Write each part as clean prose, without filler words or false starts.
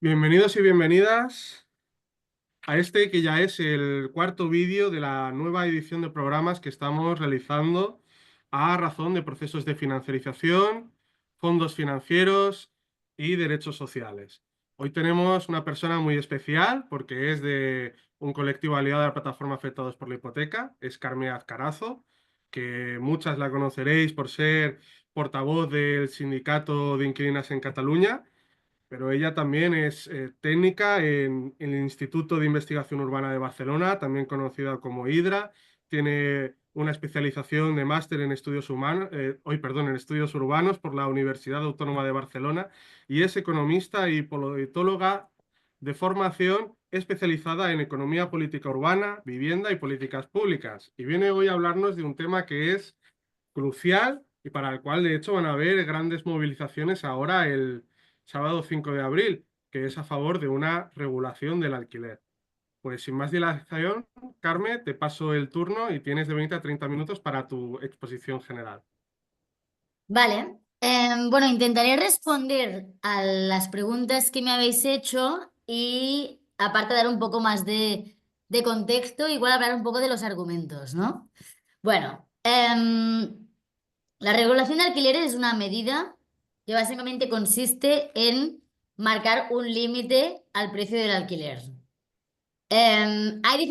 Bienvenidos y bienvenidas a este que ya es el cuarto vídeo de la nueva edición de programas que estamos realizando a razón de procesos de financiarización, fondos financieros y derechos sociales. Hoy tenemos una persona muy especial porque es de un colectivo aliado a la plataforma Afectados por la Hipoteca, es Carmen Azcarazo, que muchas la conoceréis por ser portavoz del Sindicato de Inquilinas en Cataluña, pero ella también es técnica en el Instituto de Investigación Urbana de Barcelona, también conocida como HIDRA. Tiene una especialización de máster en estudios humanos, en estudios urbanos por la Universidad Autónoma de Barcelona y es economista y politóloga de formación especializada en economía política urbana, vivienda y políticas públicas. Y viene hoy a hablarnos de un tema que es crucial y para el cual de hecho van a haber grandes movilizaciones ahora el sábado 5 de abril, que es a favor de una regulación del alquiler. Pues sin más dilación, Carmen, te paso el turno y tienes de 20 a 30 minutos para tu exposición general. Vale. Bueno, intentaré responder a las preguntas que me habéis hecho y aparte dar un poco más de contexto, igual hablar un poco de los argumentos, ¿no? Bueno, la regulación de alquileres es una medida que básicamente consiste en marcar un límite al precio del alquiler. Hay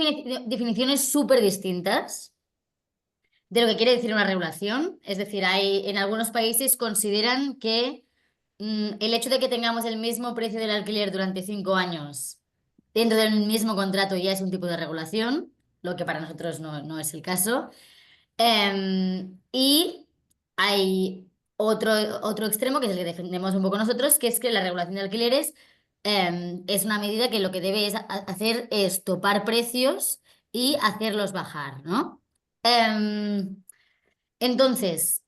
definiciones súper distintas de lo que quiere decir una regulación. Es decir, en algunos países consideran que el hecho de que tengamos el mismo precio del alquiler durante 5 años dentro del mismo contrato ya es un tipo de regulación, lo que para nosotros no es el caso. Y hay otro, otro extremo, que es el que defendemos un poco nosotros, que es que la regulación de alquileres es una medida que lo que debe hacer es topar precios y hacerlos bajar, ¿no? Em, entonces,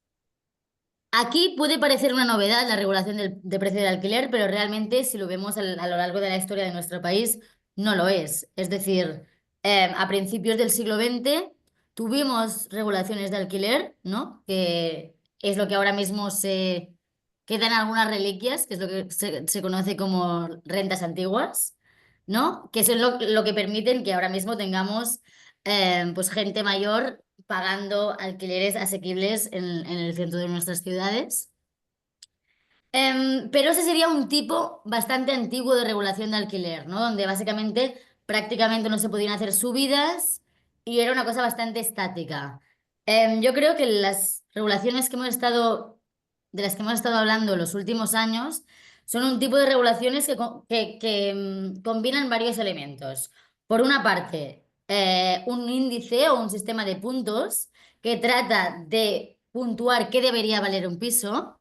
aquí puede parecer una novedad la regulación de precio del alquiler, pero realmente si lo vemos a lo largo de la historia de nuestro país, no lo es. Es decir, a principios del siglo XX tuvimos regulaciones de alquiler, ¿no? Que es lo que ahora mismo se quedan algunas reliquias, que es lo que se conoce como rentas antiguas, ¿no? Que son lo que permiten que ahora mismo tengamos pues gente mayor pagando alquileres asequibles en el centro de nuestras ciudades. Pero ese sería un tipo bastante antiguo de regulación de alquiler, ¿no? Donde básicamente prácticamente no se podían hacer subidas y era una cosa bastante estática. Yo creo que las regulaciones de las que hemos estado hablando los últimos años son un tipo de regulaciones que combinan varios elementos. Por una parte, un índice o un sistema de puntos que trata de puntuar qué debería valer un piso.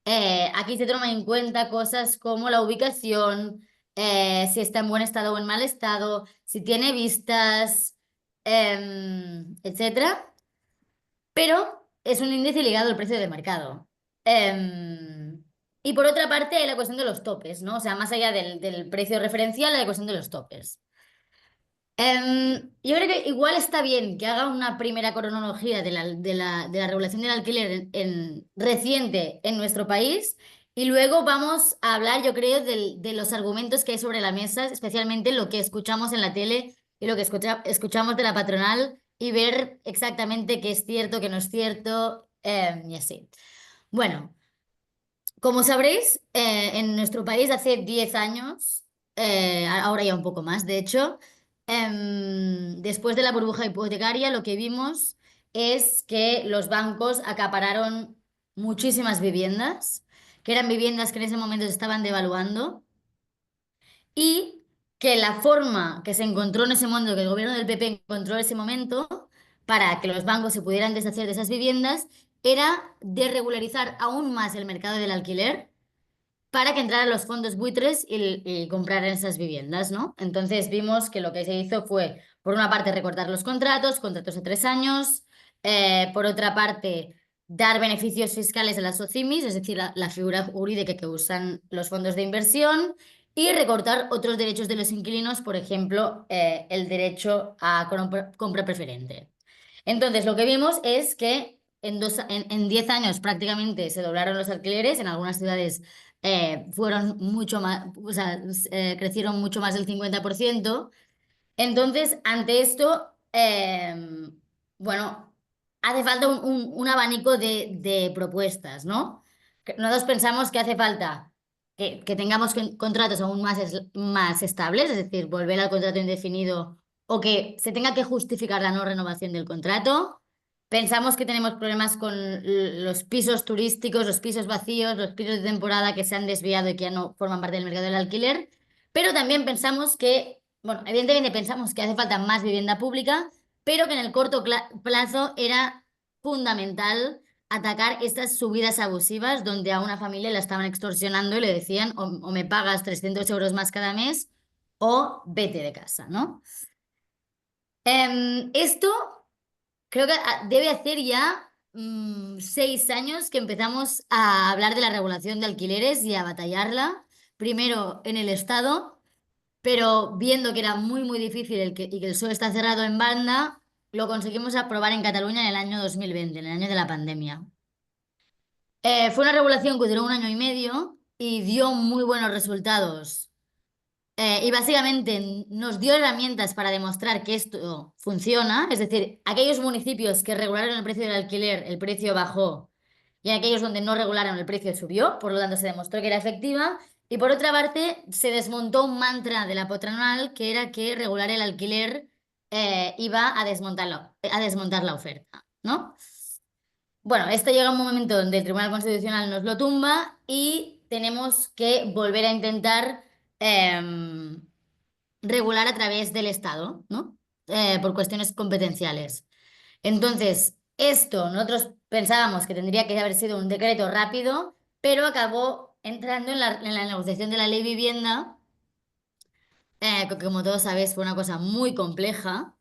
Aquí se toman en cuenta cosas como la ubicación, si está en buen estado o en mal estado, si tiene vistas, etcétera. Pero es un índice ligado al precio de mercado. Em, y por otra parte, hay la cuestión de los topes, ¿no? O sea, más allá del precio referencial, hay la cuestión de los topes. Yo creo que igual está bien que haga una primera cronología de la regulación del alquiler reciente en nuestro país y luego vamos a hablar, yo creo, de los argumentos que hay sobre la mesa, especialmente lo que escuchamos en la tele y lo que escuchamos de la patronal y ver exactamente qué es cierto, qué no es cierto, y así. Bueno. Como sabréis, en nuestro país hace 10 años, ahora ya un poco más, de hecho, después de la burbuja hipotecaria, lo que vimos es que los bancos acapararon muchísimas viviendas, que eran viviendas que en ese momento se estaban devaluando, y que la forma que se encontró en ese momento, que el gobierno del PP encontró en ese momento, para que los bancos se pudieran deshacer de esas viviendas, era de regularizar aún más el mercado del alquiler para que entraran los fondos buitres y compraran esas viviendas, ¿no? Entonces vimos que lo que se hizo fue, por una parte, recortar los contratos de 3 años, por otra parte, dar beneficios fiscales a las SOCIMIs, es decir, la figura jurídica que usan los fondos de inversión, y recortar otros derechos de los inquilinos, por ejemplo, el derecho a compra preferente. Entonces, lo que vimos es que en 10 años prácticamente se doblaron los alquileres, en algunas ciudades fueron mucho más, o sea, crecieron mucho más del 50%. Entonces, ante esto, bueno, hace falta un abanico de propuestas, ¿no? Nosotros pensamos que hace falta que tengamos contratos aún más estables, es decir, volver al contrato indefinido o que se tenga que justificar la no renovación del contrato. Pensamos que tenemos problemas con los pisos turísticos, los pisos vacíos, los pisos de temporada que se han desviado y que ya no forman parte del mercado del alquiler. Pero también pensamos que, bueno, evidentemente pensamos que hace falta más vivienda pública, pero que en el corto plazo era fundamental atacar estas subidas abusivas donde a una familia la estaban extorsionando y le decían o me pagas 300 euros más cada mes o vete de casa, ¿no? Esto creo que debe hacer ya 6 años que empezamos a hablar de la regulación de alquileres y a batallarla, primero en el Estado, pero viendo que era muy, muy difícil y que el PSOE está cerrado en banda, lo conseguimos aprobar en Cataluña en el año 2020, en el año de la pandemia. Fue una regulación que duró 1 año y medio y dio muy buenos resultados. Y básicamente nos dio herramientas para demostrar que esto funciona, es decir, aquellos municipios que regularon el precio del alquiler, el precio bajó, y aquellos donde no regularon el precio subió, por lo tanto se demostró que era efectiva. Y por otra parte, se desmontó un mantra de la patronal que era que regular el alquiler iba a desmontar la oferta, ¿no? Bueno, esto llega a un momento donde el Tribunal Constitucional nos lo tumba y tenemos que volver a intentar em, regular a través del Estado, ¿no? Por cuestiones competenciales. Entonces, esto nosotros pensábamos que tendría que haber sido un decreto rápido, pero acabó entrando en la negociación de la ley vivienda, que como todos sabéis fue una cosa muy compleja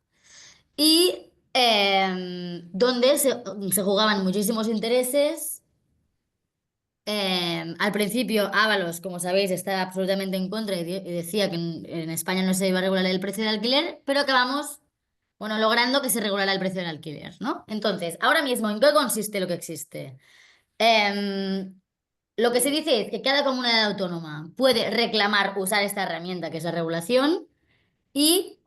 y donde se jugaban muchísimos intereses. Al principio, Ábalos, como sabéis, estaba absolutamente en contra y decía que en España no se iba a regular el precio del alquiler, pero acabamos, bueno, logrando que se regulara el precio del alquiler, ¿no? Entonces, ahora mismo, ¿en qué consiste lo que existe? Em, lo que se dice es que cada comunidad autónoma puede reclamar usar esta herramienta que es la regulación y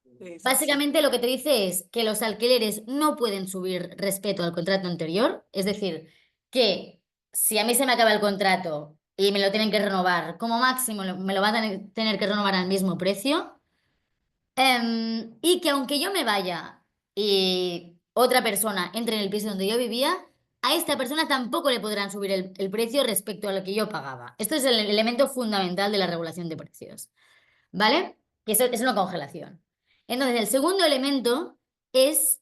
Sí, sí, sí. básicamente lo que te dice es que los alquileres no pueden subir respecto al contrato anterior, es decir, que si a mí se me acaba el contrato y me lo tienen que renovar, como máximo me lo van a tener que renovar al mismo precio, y que aunque yo me vaya y otra persona entre en el piso donde yo vivía, a esta persona tampoco le podrán subir el precio respecto a lo que yo pagaba. Esto es el elemento fundamental de la regulación de precios. ¿Vale? Que eso es una congelación. Entonces, el segundo elemento es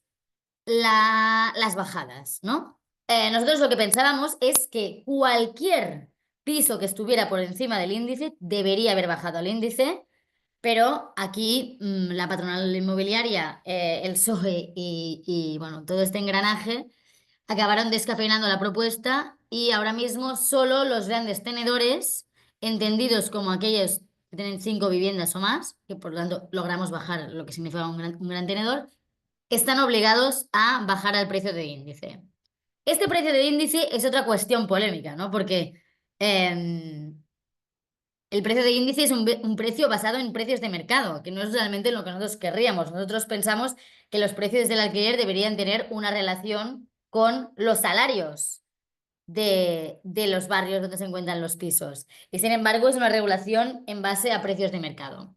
las bajadas, ¿no? Nosotros lo que pensábamos es que cualquier piso que estuviera por encima del índice debería haber bajado al índice, pero aquí la patronal inmobiliaria, el PSOE bueno, todo este engranaje acabaron descafeinando la propuesta y ahora mismo solo los grandes tenedores, entendidos como aquellos que tienen 5 viviendas o más, que por lo tanto logramos bajar lo que significa un gran tenedor, están obligados a bajar al precio de índice. Este precio de índice es otra cuestión polémica, ¿no? Porque el precio de índice es un precio basado en precios de mercado, que no es realmente lo que nosotros querríamos. Nosotros pensamos que los precios del alquiler deberían tener una relación con los salarios de los barrios donde se encuentran los pisos. Y sin embargo, es una regulación en base a precios de mercado.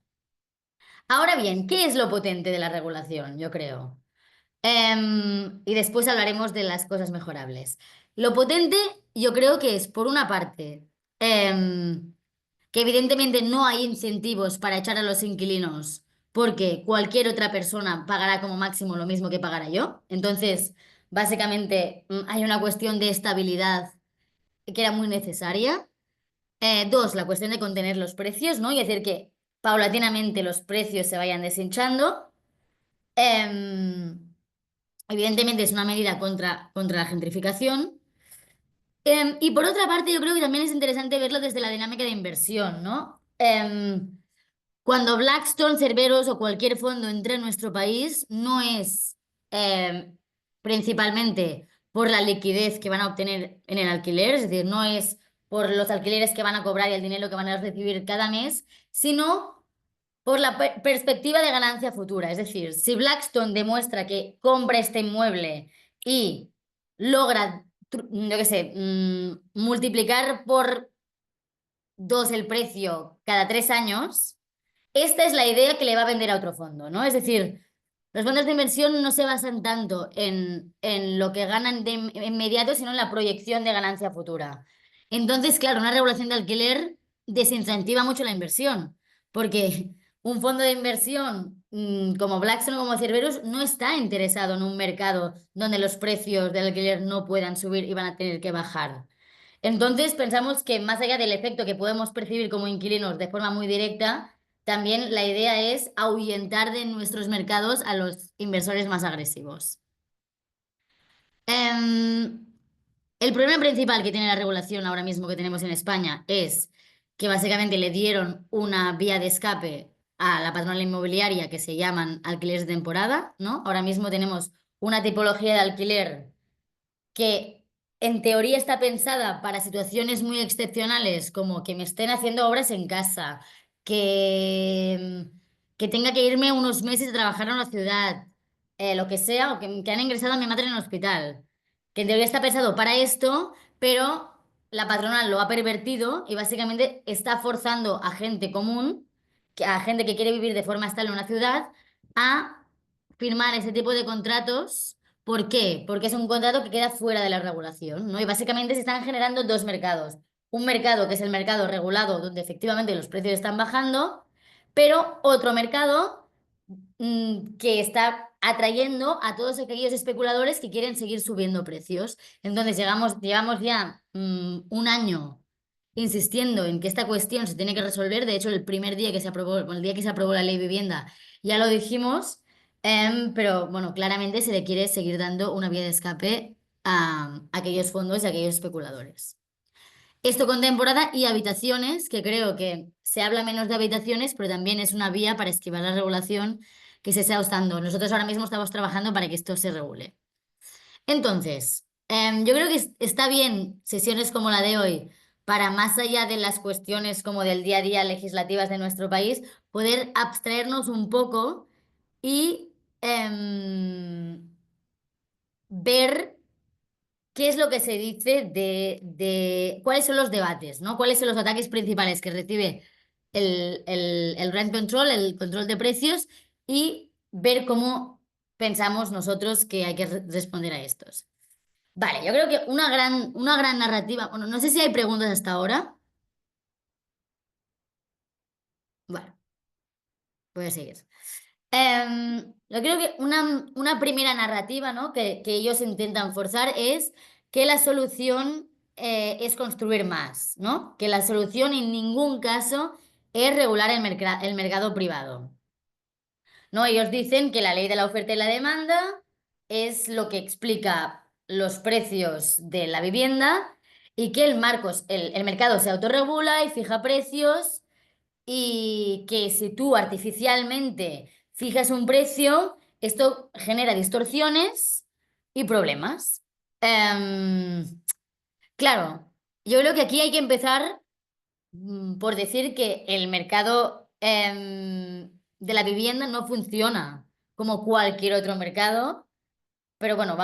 Ahora bien, ¿qué es lo potente de la regulación? Yo creo. Y después hablaremos de las cosas mejorables. Lo potente, yo creo que es, por una parte, que evidentemente no hay incentivos para echar a los inquilinos porque cualquier otra persona pagará como máximo lo mismo que pagara yo. Entonces, básicamente, hay una cuestión de estabilidad que era muy necesaria. Dos, la cuestión de contener los precios, ¿no? Y hacer que paulatinamente los precios se vayan deshinchando. Em, Evidentemente es una medida contra la gentrificación. Y por otra parte, yo creo que también es interesante verlo desde la dinámica de inversión, ¿no? Cuando Blackstone, Cerberus o cualquier fondo entra en nuestro país, no es principalmente por la liquidez que van a obtener en el alquiler, es decir, no es por los alquileres que van a cobrar y el dinero que van a recibir cada mes, sino por la perspectiva de ganancia futura. Es decir, si Blackstone demuestra que compra este inmueble y logra, yo qué sé, multiplicar por 2 el precio cada 3 años, esta es la idea que le va a vender a otro fondo, ¿no? Es decir, los fondos de inversión no se basan tanto en lo que ganan de inmediato, sino en la proyección de ganancia futura. Entonces, claro, una regulación de alquiler desincentiva mucho la inversión, porque un fondo de inversión como Blackstone o como Cerberus no está interesado en un mercado donde los precios del alquiler no puedan subir y van a tener que bajar. Entonces, pensamos que más allá del efecto que podemos percibir como inquilinos de forma muy directa, también la idea es ahuyentar de nuestros mercados a los inversores más agresivos. El problema principal que tiene la regulación ahora mismo que tenemos en España es que básicamente le dieron una vía de escape a la patronal inmobiliaria que se llaman alquileres de temporada, ¿no? Ahora mismo tenemos una tipología de alquiler que en teoría está pensada para situaciones muy excepcionales, como que me estén haciendo obras en casa, que tenga que irme unos meses a trabajar a una ciudad, lo que sea, o que han ingresado a mi madre en el hospital. Que en teoría está pensado para esto, pero la patronal lo ha pervertido y básicamente está forzando a gente común, a gente que quiere vivir de forma estable en una ciudad, a firmar ese tipo de contratos. ¿Por qué? Porque es un contrato que queda fuera de la regulación, ¿no? Y básicamente se están generando dos mercados. Un mercado que es el mercado regulado, donde efectivamente los precios están bajando, pero otro mercado que está atrayendo a todos aquellos especuladores que quieren seguir subiendo precios. Entonces llevamos ya un año insistiendo en que esta cuestión se tiene que resolver. De hecho, el primer día que se aprobó, el día que se aprobó la ley de vivienda, ya lo dijimos. Pero bueno, claramente se le quiere seguir dando una vía de escape a aquellos fondos y a aquellos especuladores. Esto con temporada y habitaciones, que creo que se habla menos de habitaciones, pero también es una vía para esquivar la regulación que se está usando. Nosotros ahora mismo estamos trabajando para que esto se regule. Entonces, yo creo que está bien sesiones como la de hoy para, más allá de las cuestiones como del día a día legislativas de nuestro país, poder abstraernos un poco y ver qué es lo que se dice de cuáles son los debates, ¿no? Cuáles son los ataques principales que recibe el rent control, el control de precios, y ver cómo pensamos nosotros que hay que responder a estos. Vale, yo creo que una gran narrativa. Bueno, no sé si hay preguntas hasta ahora. Bueno, voy a seguir. Yo creo que una primera narrativa, ¿no? que ellos intentan forzar es que la solución es construir más, ¿no? Que la solución en ningún caso es regular el mercado privado, ¿no? Ellos dicen que la ley de la oferta y la demanda es lo que explica los precios de la vivienda y que el mercado se autorregula y fija precios y que si tú artificialmente fijas un precio, esto genera distorsiones y problemas. Em, claro, yo creo que aquí hay que empezar por decir que el mercado de la vivienda no funciona como cualquier otro mercado, pero bueno,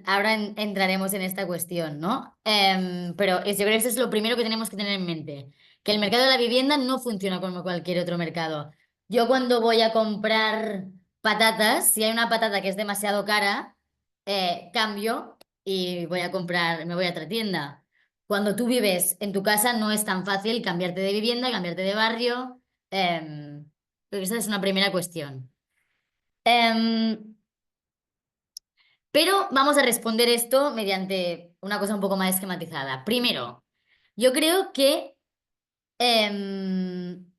ahora entraremos en esta cuestión, ¿no? Pero yo creo que eso es lo primero que tenemos que tener en mente, que el mercado de la vivienda no funciona como cualquier otro mercado. Yo cuando voy a comprar patatas, si hay una patata que es demasiado cara, cambio y me voy a otra tienda. Cuando tú vives en tu casa no es tan fácil cambiarte de vivienda, cambiarte de barrio. Pero esa es una primera cuestión. Em, pero vamos a responder esto mediante una cosa un poco más esquematizada. Primero, yo creo que em,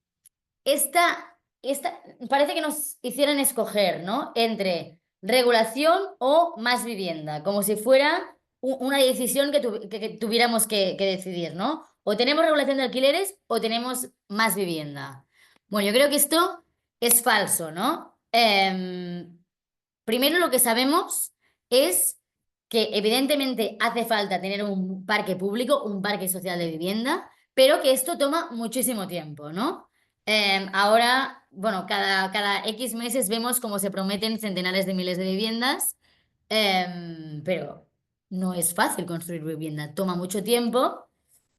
parece que nos hicieran escoger, ¿no? Entre regulación o más vivienda, como si fuera una decisión que tuviéramos que decidir, ¿no? O tenemos regulación de alquileres o tenemos más vivienda. Bueno, yo creo que esto es falso, ¿no? Primero lo que sabemos es que evidentemente hace falta tener un parque público, un parque social de vivienda, pero que esto toma muchísimo tiempo, ¿no? Ahora, bueno, cada X meses vemos cómo se prometen centenares de miles de viviendas, pero no es fácil construir vivienda, toma mucho tiempo.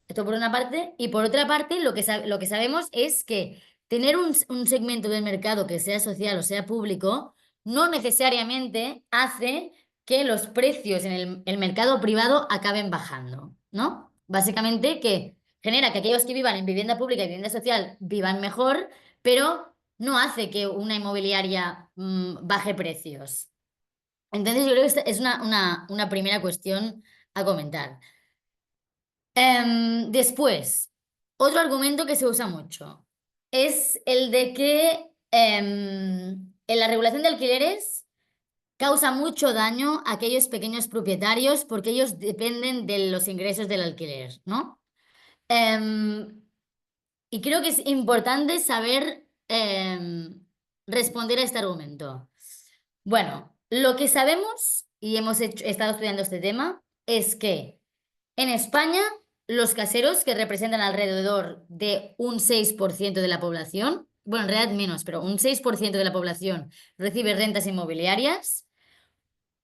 Esto por una parte. Y por otra parte, lo que sabemos es que tener un segmento del mercado que sea social o sea público no necesariamente hace que los precios en el mercado privado acaben bajando, ¿no? Básicamente que genera que aquellos que vivan en vivienda pública y vivienda social vivan mejor, pero no hace que una inmobiliaria baje precios. Entonces, yo creo que esta es una primera cuestión a comentar. Después, otro argumento que se usa mucho es el de que en la regulación de alquileres causa mucho daño a aquellos pequeños propietarios porque ellos dependen de los ingresos del alquiler, ¿no? Em, y creo que es importante saber responder a este argumento. Bueno, lo que sabemos, y estado estudiando este tema, es que en España, los caseros, que representan alrededor de un 6% de la población, bueno, en realidad menos, pero un 6% de la población recibe rentas inmobiliarias,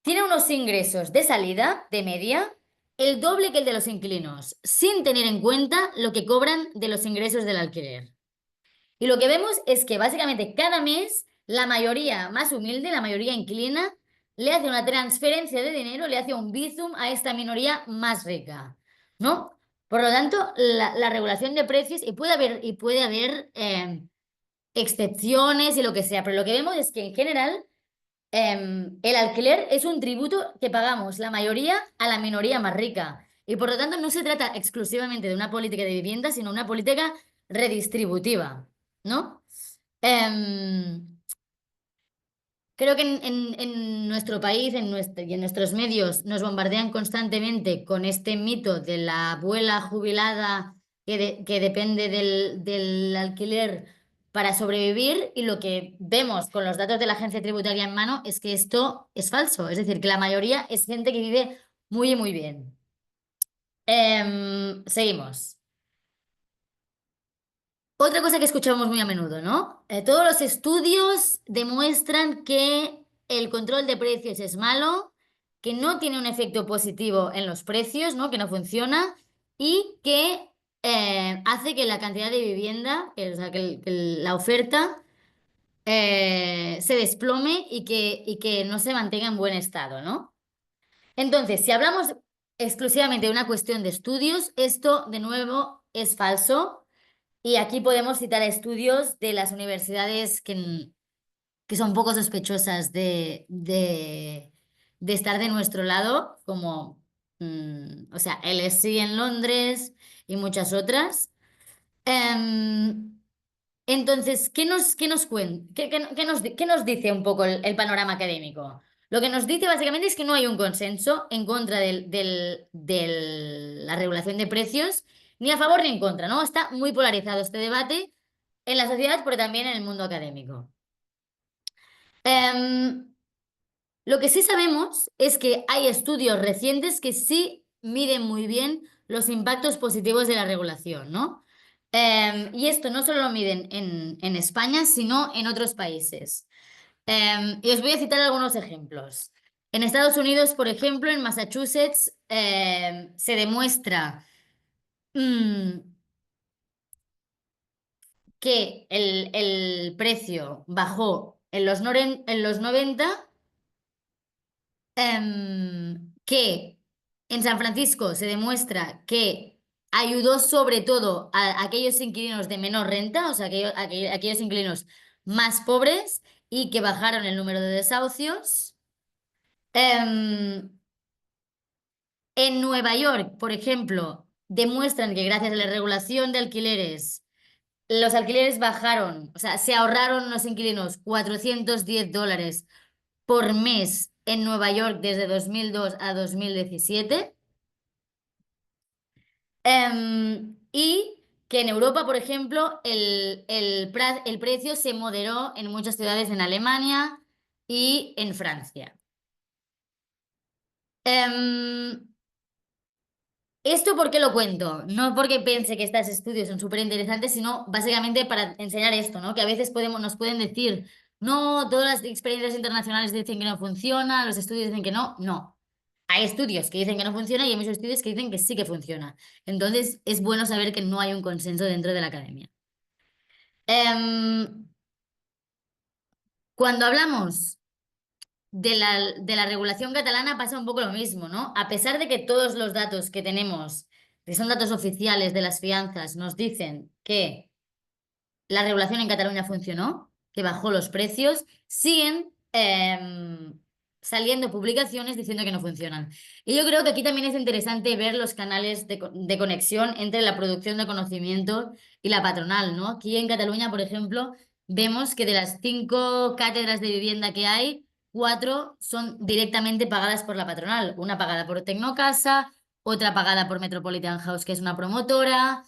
tienen unos ingresos de salida, de media, el doble que el de los inquilinos, sin tener en cuenta lo que cobran de los ingresos del alquiler. Y lo que vemos es que básicamente cada mes la mayoría más humilde, la mayoría inquilina, le hace una transferencia de dinero, le hace un bizum a esta minoría más rica, ¿no? Por lo tanto, la regulación de precios, y puede haber excepciones y lo que sea, pero lo que vemos es que en general el alquiler es un tributo que pagamos la mayoría a la minoría más rica. Y por lo tanto no se trata exclusivamente de una política de vivienda, sino una política redistributiva, ¿no? Em, Creo que en nuestro país y en nuestros medios nos bombardean constantemente con este mito de la abuela jubilada que depende del alquiler para sobrevivir, y lo que vemos con los datos de la agencia tributaria en mano es que esto es falso. Es decir, que la mayoría es gente que vive muy, muy bien. Seguimos. Otra cosa que escuchamos muy a menudo, ¿no? Todos los estudios demuestran que el control de precios es malo, que no tiene un efecto positivo en los precios, ¿no? Que no funciona y que hace que la cantidad de vivienda, o sea, que la oferta se desplome y que no se mantenga en buen estado, ¿no? Entonces, si hablamos exclusivamente de una cuestión de estudios, esto de nuevo es falso. Y aquí podemos citar estudios de las universidades que son poco sospechosas de estar de nuestro lado, como, o sea, LSE en Londres y muchas otras. Em, entonces, ¿qué nos dice un poco el panorama académico? Lo que nos dice básicamente es que no hay un consenso en contra de la regulación de precios, ni a favor ni en contra, ¿no? Está muy polarizado este debate en la sociedad, pero también en el mundo académico. Em, lo que sí sabemos es que hay estudios recientes que sí miden muy bien los impactos positivos de la regulación, ¿no? Y esto no solo lo miden en España, sino en otros países. Y os voy a citar algunos ejemplos. En Estados Unidos, por ejemplo, en Massachusetts, se demuestra que el precio bajó en los 90, que en San Francisco se demuestra que ayudó sobre todo a aquellos inquilinos de menor renta, o sea, aquellos inquilinos más pobres, y que bajaron el número de desahucios. Em, en Nueva York, por ejemplo, demuestran que gracias a la regulación de alquileres, los alquileres bajaron, o sea, se ahorraron los inquilinos $410 por mes en Nueva York desde 2002 a 2017. Y que en Europa, por ejemplo, el precio se moderó en muchas ciudades en Alemania y en Francia. Em, ¿Esto por qué lo cuento? No porque piense que estos estudios son súper interesantes, sino básicamente para enseñar esto, ¿no? Que a veces nos pueden decir, no, todas las experiencias internacionales dicen que no funciona, los estudios dicen que no. No. Hay estudios que dicen que no funciona y hay muchos estudios que dicen que sí que funciona. Entonces, es bueno saber que no hay un consenso dentro de la academia. Em, Cuando hablamos de la regulación catalana pasa un poco lo mismo, ¿no? A pesar de que todos los datos que tenemos, que son datos oficiales de las fianzas, nos dicen que la regulación en Cataluña funcionó, que bajó los precios, siguen saliendo publicaciones diciendo que no funcionan. Y yo creo que aquí también es interesante ver los canales de conexión entre la producción de conocimiento y la patronal, ¿no? Aquí en Cataluña, por ejemplo, vemos que de las 5 cátedras de vivienda que hay, 4 son directamente pagadas por la patronal. Una pagada por Tecnocasa, otra pagada por Metropolitan House, que es una promotora,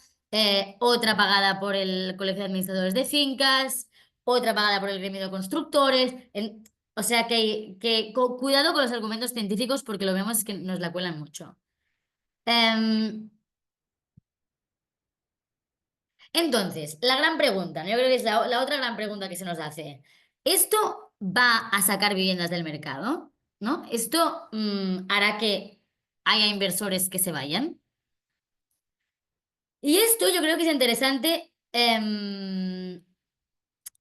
otra pagada por el Colegio de Administradores de Fincas, otra pagada por el Gremio de Constructores. O sea cuidado con los argumentos científicos porque lo vemos que nos la cuelan mucho. Em, entonces, la gran pregunta, ¿no? Yo creo que es la otra gran pregunta que se nos hace. ¿Esto va a sacar viviendas del mercado? ¿No? ¿Esto hará que haya inversores que se vayan? Y esto yo creo que es interesante.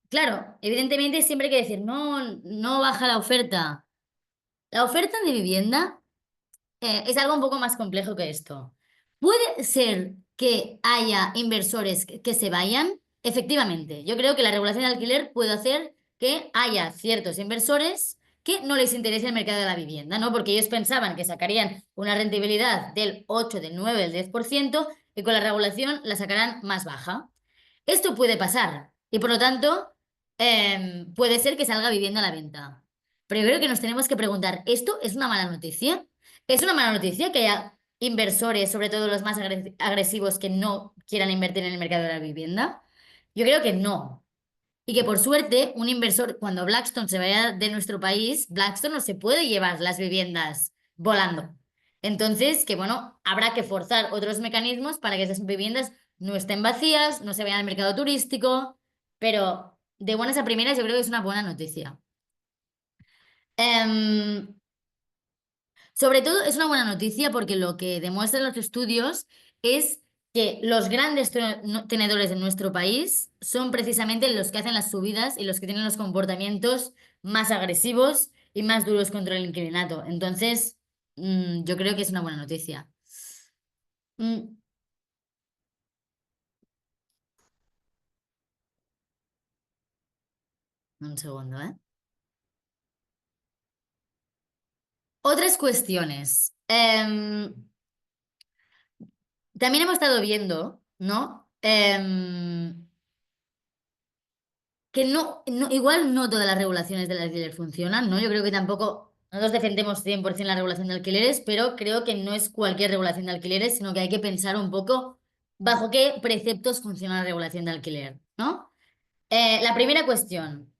Claro, evidentemente siempre hay que decir, no, no baja la oferta. La oferta de vivienda es algo un poco más complejo que esto. ¿Puede ser que haya inversores que se vayan? Efectivamente, yo creo que la regulación de alquiler puede hacer que haya ciertos inversores que no les interese el mercado de la vivienda, ¿no? Porque ellos pensaban que sacarían una rentabilidad del 8, del 9, del 10% y con la regulación la sacarán más baja. Esto puede pasar y por lo tanto puede ser que salga vivienda a la venta. Pero yo creo que nos tenemos que preguntar, ¿esto es una mala noticia? ¿Es una mala noticia que haya inversores, sobre todo los más agresivos, que no quieran invertir en el mercado de la vivienda? Yo creo que no. Y que por suerte, un inversor, cuando Blackstone se vaya de nuestro país, Blackstone no se puede llevar las viviendas volando. Entonces, que bueno, habrá que forzar otros mecanismos para que esas viviendas no estén vacías, no se vayan al mercado turístico, pero de buenas a primeras yo creo que es una buena noticia. Em, Sobre todo es una buena noticia porque lo que demuestran los estudios es que los grandes tenedores de nuestro país son precisamente los que hacen las subidas y los que tienen los comportamientos más agresivos y más duros contra el inquilinato. Entonces, yo creo que es una buena noticia. Mm, un segundo, ¿eh? Otras cuestiones. También hemos estado viendo, ¿no? Que igual no todas las regulaciones del alquiler funcionan, ¿no? Yo creo que tampoco nosotros defendemos 100% la regulación de alquileres, pero creo que no es cualquier regulación de alquileres, sino que hay que pensar un poco bajo qué preceptos funciona la regulación de alquiler, ¿no? La primera cuestión.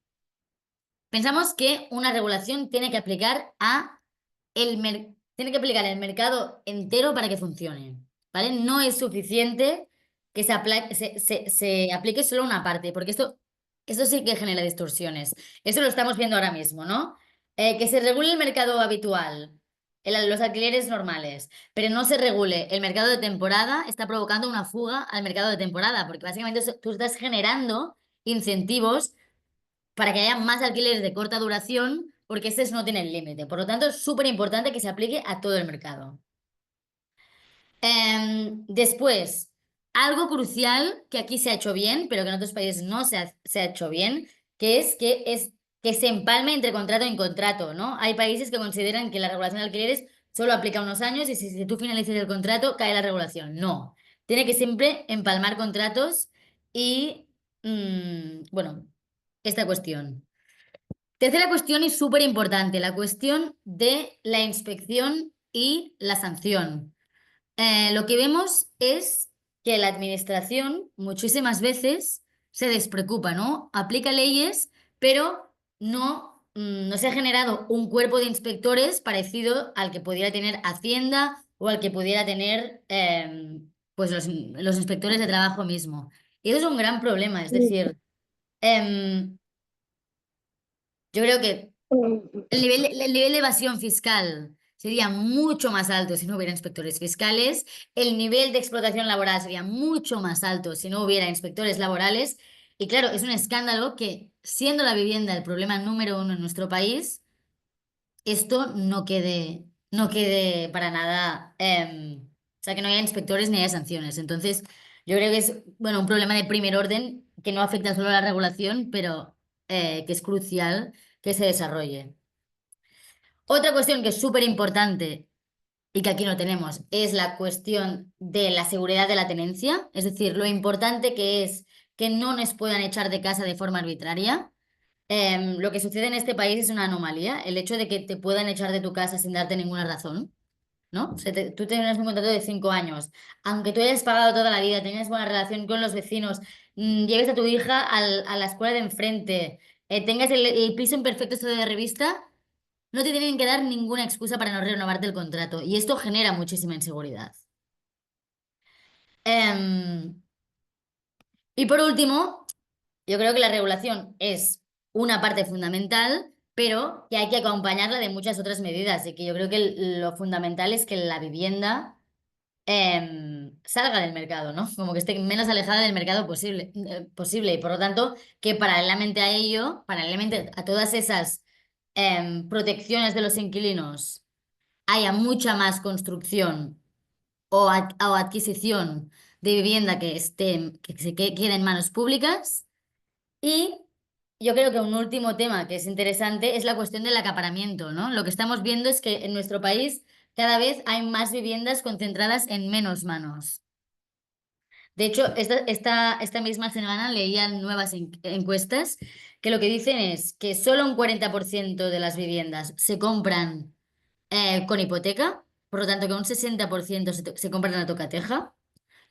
Pensamos que una regulación tiene que aplicar el mercado entero para que funcione, ¿vale? No es suficiente que se aplique solo una parte, porque esto sí que genera distorsiones. Eso lo estamos viendo ahora mismo, ¿no? Que se regule el mercado habitual, los alquileres normales, pero no se regule el mercado de temporada, está provocando una fuga al mercado de temporada, porque básicamente tú estás generando incentivos para que haya más alquileres de corta duración, porque estos no tienen límite. Por lo tanto, es súper importante que se aplique a todo el mercado. Después, algo crucial que aquí se ha hecho bien, pero que en otros países no se ha hecho bien, que se empalme entre contrato y contrato, ¿no? Hay países que consideran que la regulación de alquileres solo aplica unos años y si tú finalizas el contrato, cae la regulación. No. Tiene que siempre empalmar contratos y, bueno, esta cuestión. Tercera cuestión y súper importante, la cuestión de la inspección y la sanción. Lo que vemos es que la administración muchísimas veces se despreocupa, ¿no? Aplica leyes, pero no no se ha generado un cuerpo de inspectores parecido al que pudiera tener Hacienda o al que pudiera tener pues los inspectores de trabajo mismo. Y eso es un gran problema, es decir, em, yo creo que el nivel de evasión fiscal sería mucho más alto si no hubiera inspectores fiscales, el nivel de explotación laboral sería mucho más alto si no hubiera inspectores laborales. Y claro, es un escándalo que, siendo la vivienda el problema número uno en nuestro país, esto no quede para nada, o sea, que no haya inspectores ni haya sanciones. Entonces, yo creo que es, bueno, un problema de primer orden que no afecta solo a la regulación, pero que es crucial que se desarrolle. Otra cuestión que es súper importante y que aquí no tenemos es la cuestión de la seguridad de la tenencia, es decir, lo importante que es que no nos puedan echar de casa de forma arbitraria. Lo que sucede en este país es una anomalía, el hecho de que te puedan echar de tu casa sin darte ninguna razón, ¿no? O sea, tú tienes un contrato de 5 años, aunque tú hayas pagado toda la vida, tengas buena relación con los vecinos, lleves a tu hija a la escuela de enfrente, tengas el piso en perfecto estado de revista, no te tienen que dar ninguna excusa para no renovarte el contrato. Y esto genera muchísima inseguridad. Em, y por último, yo creo que la regulación es una parte fundamental, pero que hay que acompañarla de muchas otras medidas. Y que yo creo que lo fundamental es que la vivienda salga del mercado, ¿no? Como que esté menos alejada del mercado posible. Y por lo tanto, que paralelamente a ello, paralelamente a todas esas protecciones de los inquilinos, haya mucha más construcción o adquisición de vivienda que quede en manos públicas. Y yo creo que un último tema que es interesante es la cuestión del acaparamiento, ¿no? Lo que estamos viendo es que en nuestro país cada vez hay más viviendas concentradas en menos manos. De hecho, esta misma semana leía nuevas encuestas que lo que dicen es que solo un 40% de las viviendas se compran con hipoteca, por lo tanto que un 60% se compran a tocateja.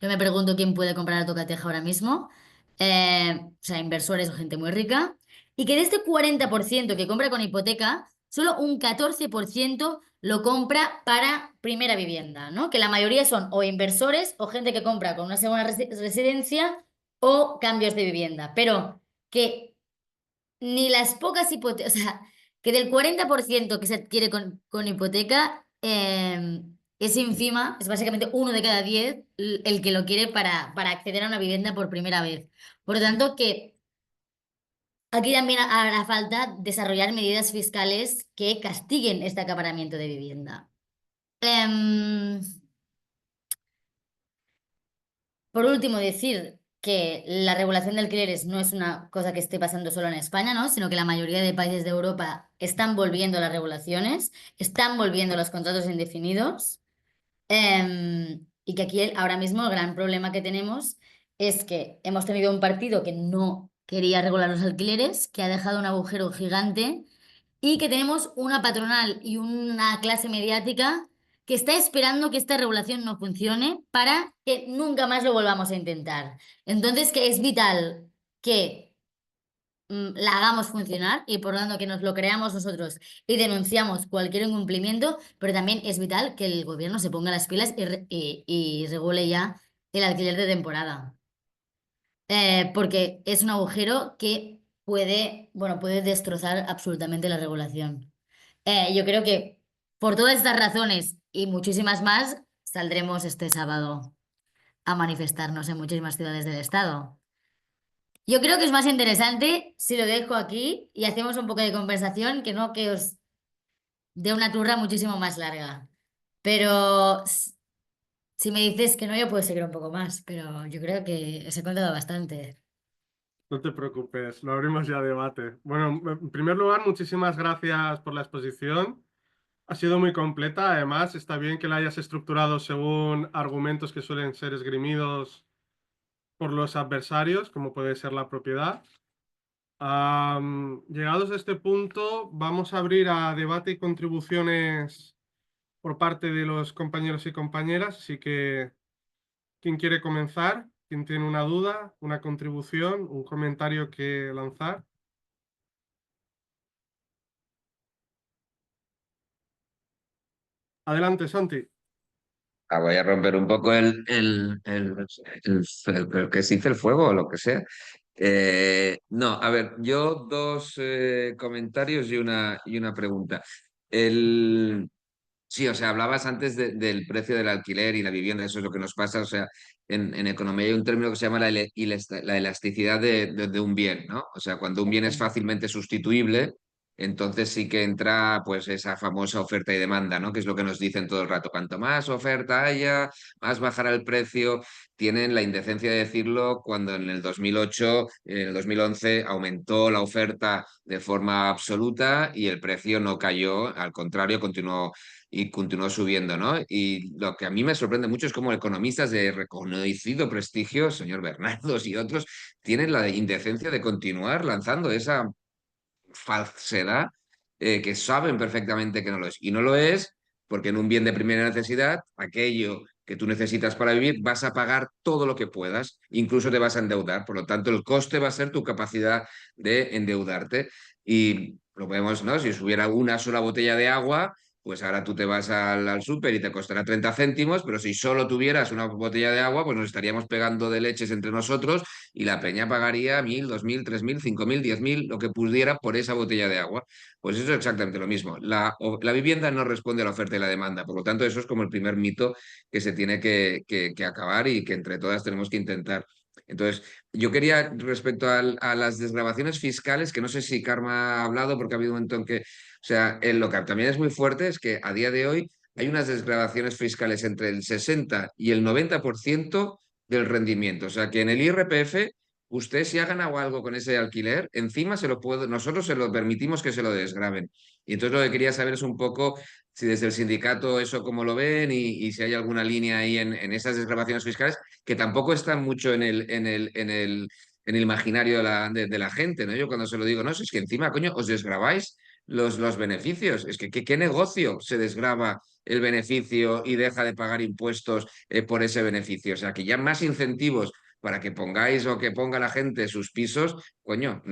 Yo me pregunto quién puede comprar a tocateja ahora mismo. O sea, inversores o gente muy rica. Y que de este 40% que compra con hipoteca, solo un 14% lo compra para primera vivienda, ¿no? Que la mayoría son o inversores o gente que compra con una segunda residencia o cambios de vivienda. Pero que ni las pocas hipotecas, o sea, que del 40% que se adquiere con hipoteca, es ínfima, es básicamente 1 de cada 10 el que lo quiere para acceder a una vivienda por primera vez. Por lo tanto, que aquí también hará falta desarrollar medidas fiscales que castiguen este acaparamiento de vivienda. Em, Por último, decir que la regulación de alquileres no es una cosa que esté pasando solo en España, ¿no? Sino que la mayoría de países de Europa están volviendo las regulaciones, están volviendo los contratos indefinidos, y que aquí ahora mismo el gran problema que tenemos es que hemos tenido un partido que no quería regular los alquileres, que ha dejado un agujero gigante y que tenemos una patronal y una clase mediática que está esperando que esta regulación no funcione para que nunca más lo volvamos a intentar. Entonces, que es vital que la hagamos funcionar y por lo tanto que nos lo creamos nosotros y denunciamos cualquier incumplimiento, pero también es vital que el gobierno se ponga las pilas y regule ya el alquiler de temporada. Porque es un agujero que puede destrozar absolutamente la regulación. Yo creo que por todas estas razones y muchísimas más, saldremos este sábado a manifestarnos en muchísimas ciudades del estado. Yo creo que es más interesante si lo dejo aquí y hacemos un poco de conversación que no que os dé una turra muchísimo más larga. Pero si me dices que no, yo puedo seguir un poco más, pero yo creo que os he contado bastante. No te preocupes, lo abrimos ya a debate. Bueno, en primer lugar, muchísimas gracias por la exposición. Ha sido muy completa, además está bien que la hayas estructurado según argumentos que suelen ser esgrimidos por los adversarios, como puede ser la propiedad. Llegados a este punto, vamos a abrir a debate y contribuciones por parte de los compañeros y compañeras, así que ¿quién quiere comenzar? ¿Quién tiene una duda, una contribución, un comentario que lanzar? Adelante, Santi. Voy a romper un poco el que se dice el fuego o lo que sea. No, a ver, yo dos comentarios y una pregunta. El, sí, o sea, hablabas antes del precio del alquiler y la vivienda, eso es lo que nos pasa. O sea, en economía hay un término que se llama la elasticidad de un bien, ¿no? O sea, cuando un bien es fácilmente sustituible, entonces sí que entra pues esa famosa oferta y demanda, ¿no? Que es lo que nos dicen todo el rato. Cuanto más oferta haya, más bajará el precio. Tienen la indecencia de decirlo cuando en el 2008, en el 2011 aumentó la oferta de forma absoluta y el precio no cayó, al contrario, continuó subiendo, ¿no? Y lo que a mí me sorprende mucho es cómo economistas de reconocido prestigio, señor Bernardos y otros, tienen la indecencia de continuar lanzando esa falsedad que saben perfectamente que no lo es. Y no lo es porque en un bien de primera necesidad, aquello que tú necesitas para vivir, vas a pagar todo lo que puedas, incluso te vas a endeudar. Por lo tanto, el coste va a ser tu capacidad de endeudarte. Y lo vemos, ¿no? Si hubiera una sola botella de agua, pues ahora tú te vas al súper y te costará 30 céntimos, pero si solo tuvieras una botella de agua, pues nos estaríamos pegando de leches entre nosotros y la peña pagaría 1.000, 2.000, 3.000, 5.000, 10.000, lo que pudiera por esa botella de agua. Pues eso es exactamente lo mismo. La vivienda no responde a la oferta y la demanda, por lo tanto eso es como el primer mito que se tiene que acabar y que entre todas tenemos que intentar. Entonces, yo quería, respecto a las desgravaciones fiscales, que no sé si Karma ha hablado, porque ha habido un momento en que, o sea, lo que también es muy fuerte es que a día de hoy hay unas desgravaciones fiscales entre el 60 y el 90% del rendimiento. O sea, que en el IRPF, usted si ha ganado algo con ese alquiler, encima nosotros se lo permitimos que se lo desgraven. Y entonces lo que quería saber es un poco si desde el sindicato eso cómo lo ven y si hay alguna línea ahí en esas desgravaciones fiscales que tampoco están mucho en el imaginario de la gente, ¿no? Yo cuando se lo digo, no, si es que encima, coño, os desgraváis los beneficios. Es que ¿qué negocio se desgrava el beneficio y deja de pagar impuestos por ese beneficio? O sea, que ya más incentivos para que pongáis o que ponga la gente sus pisos, coño,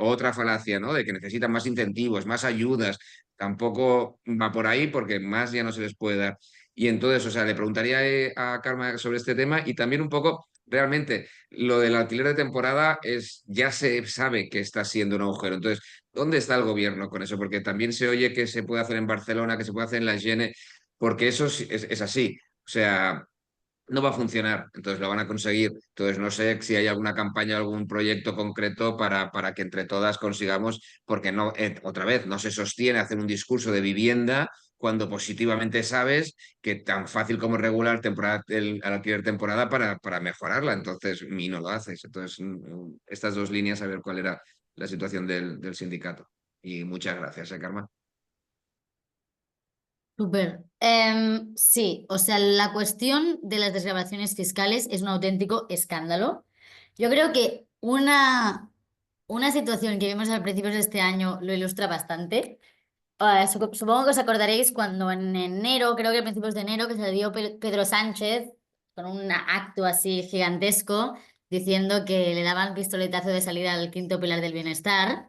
otra falacia, ¿no? De que necesitan más incentivos, más ayudas. Tampoco va por ahí porque más ya no se les puede dar. Y entonces, o sea, le preguntaría a Karma sobre este tema y también un poco, realmente, lo del alquiler de temporada ya se sabe que está siendo un agujero. Entonces, ¿dónde está el gobierno con eso? Porque también se oye que se puede hacer en Barcelona, que se puede hacer en la Gene, porque eso es así. O sea, no va a funcionar, entonces lo van a conseguir. Entonces no sé si hay alguna campaña, algún proyecto concreto para que entre todas consigamos, porque no, otra vez, no se sostiene hacer un discurso de vivienda cuando positivamente sabes que tan fácil como regular el alquiler temporada para mejorarla, entonces y no lo haces. Entonces, estas dos líneas, a ver cuál era la situación del sindicato. Y muchas gracias, Karma. Súper. Sí, o sea, la cuestión de las desgravaciones fiscales es un auténtico escándalo. Yo creo que una situación que vimos al principio de este año lo ilustra bastante. Supongo que os acordaréis cuando en enero, creo que a principios de enero, que salió Pedro Sánchez con un acto así gigantesco diciendo que le daban pistoletazo de salida al quinto pilar del bienestar,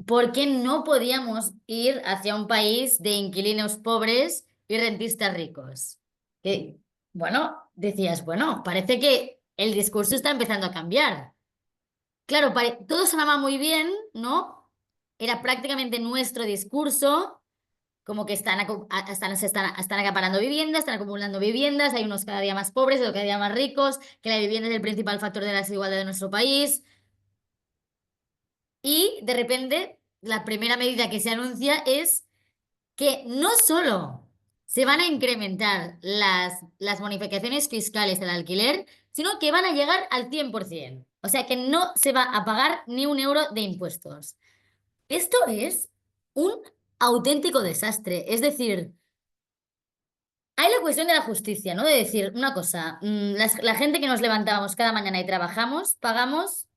porque no podíamos ir hacia un país de inquilinos pobres y rentistas ricos. Que, bueno, decías, bueno, parece que el discurso está empezando a cambiar. Claro, todo sonaba muy bien, ¿no? Era prácticamente nuestro discurso, como que están acaparando viviendas, están acumulando viviendas, hay unos cada día más pobres, otros cada día más ricos, que la vivienda es el principal factor de la desigualdad de nuestro país. Y de repente, la primera medida que se anuncia es que no solo se van a incrementar las bonificaciones fiscales al alquiler, sino que van a llegar al 100%. O sea que no se va a pagar ni un euro de impuestos. Esto es un auténtico desastre. Es decir, hay la cuestión de la justicia, ¿no? De decir una cosa, la gente que nos levantamos cada mañana y trabajamos, pagamos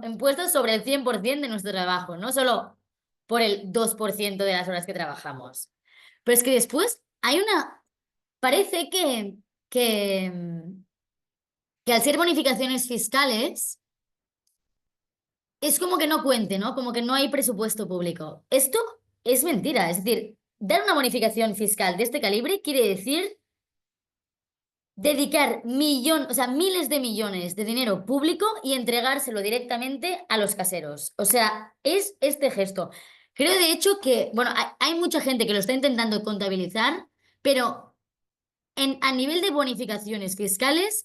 impuestos sobre el 100% de nuestro trabajo, no solo por el 2% de las horas que trabajamos. Pero es que después hay parece que al ser bonificaciones fiscales, es como que no cuente, ¿no? Como que no hay presupuesto público. Esto es mentira, es decir, dar una bonificación fiscal de este calibre quiere decir dedicar o sea, miles de millones de dinero público y entregárselo directamente a los caseros. O sea, es este gesto. Creo de hecho que, bueno, hay mucha gente que lo está intentando contabilizar, pero a nivel de bonificaciones fiscales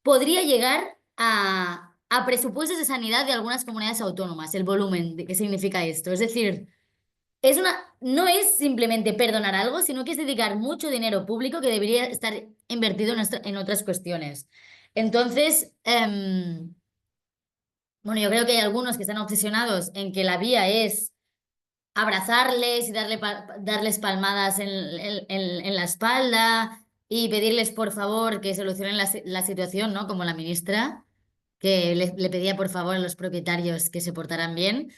podría llegar a presupuestos de sanidad de algunas comunidades autónomas, el volumen de qué significa esto. Es decir, no es simplemente perdonar algo, sino que es dedicar mucho dinero público que debería estar invertido en otras cuestiones. Entonces, bueno, yo creo que hay algunos que están obsesionados en que la vía es abrazarles y darles palmadas en la espalda y pedirles por favor que solucionen la situación, ¿no? Como la ministra, que le pedía por favor a los propietarios que se portaran bien.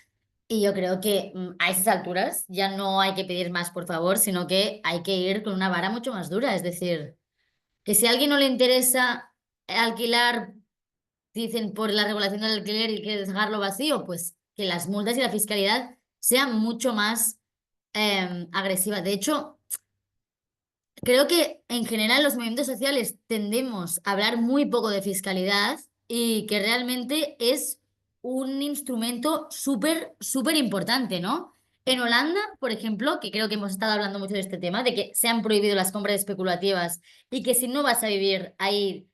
Y yo creo que a esas alturas ya no hay que pedir más, por favor, sino que hay que ir con una vara mucho más dura. Es decir, que si a alguien no le interesa alquilar, dicen por la regulación del alquiler y quiere dejarlo vacío, pues que las multas y la fiscalidad sean mucho más agresivas. De hecho, creo que en general los movimientos sociales tendemos a hablar muy poco de fiscalidad y que realmente es un instrumento súper, súper importante, ¿no? En Holanda, por ejemplo, que creo que hemos estado hablando mucho de este tema, de que se han prohibido las compras especulativas y que si no vas a vivir ahí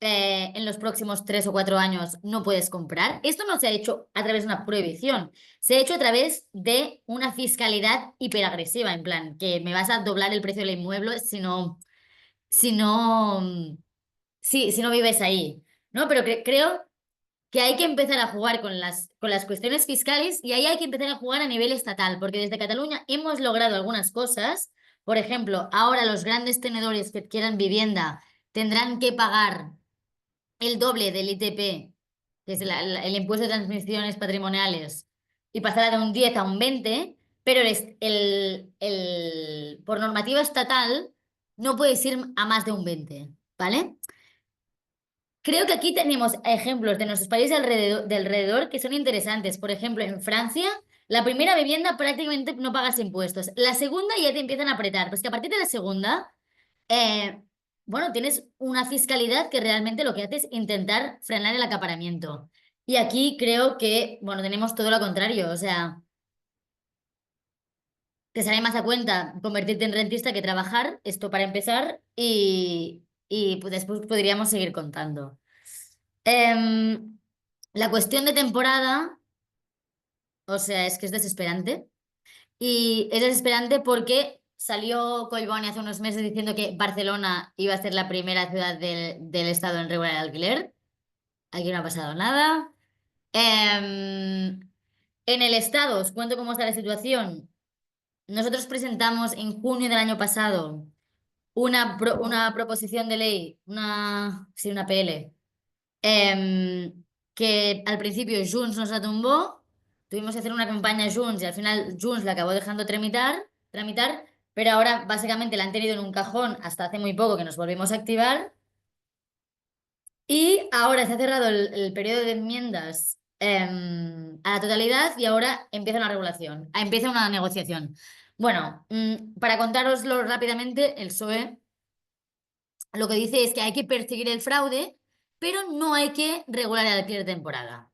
en los próximos 3 o 4 años no puedes comprar. Esto no se ha hecho a través de una prohibición, se ha hecho a través de una fiscalidad hiperagresiva, en plan, que me vas a doblar el precio del inmueble si no, si no vives ahí, ¿no? Pero creo que hay que empezar a jugar con las cuestiones fiscales y ahí hay que empezar a jugar a nivel estatal, porque desde Cataluña hemos logrado algunas cosas. Por ejemplo, ahora los grandes tenedores que quieran vivienda tendrán que pagar el doble del ITP, que es el impuesto de transmisiones patrimoniales, y pasará de un 10 a un 20, pero por normativa estatal no puedes ir a más de un 20, ¿vale? Creo que aquí tenemos ejemplos de nuestros países de alrededor que son interesantes. Por ejemplo, en Francia, la primera vivienda prácticamente no pagas impuestos. La segunda ya te empiezan a apretar. Pues que a partir de la segunda, eh, bueno, tienes una fiscalidad que realmente lo que hace es intentar frenar el acaparamiento. Y aquí creo que, bueno, tenemos todo lo contrario. O sea, te sale más a cuenta convertirte en rentista que trabajar, esto para empezar, y pues después podríamos seguir contando. Em, la cuestión de temporada, o sea, es que es desesperante. Y es desesperante porque salió Collboni hace unos meses diciendo que Barcelona iba a ser la primera ciudad del estado en regular el alquiler. Aquí no ha pasado nada. En el estado, os cuento cómo está la situación. Nosotros presentamos en junio del año pasado una proposición de ley, sí, una PL, que al principio Junts nos la tumbó, tuvimos que hacer una campaña Junts y al final Junts la acabó dejando tramitar, pero ahora básicamente la han tenido en un cajón hasta hace muy poco que nos volvimos a activar y ahora se ha cerrado el periodo de enmiendas a la totalidad y ahora empieza una regulación, empieza una negociación. Bueno, para contároslo rápidamente, el PSOE lo que dice es que hay que perseguir el fraude, pero no hay que regular el alquiler de temporada.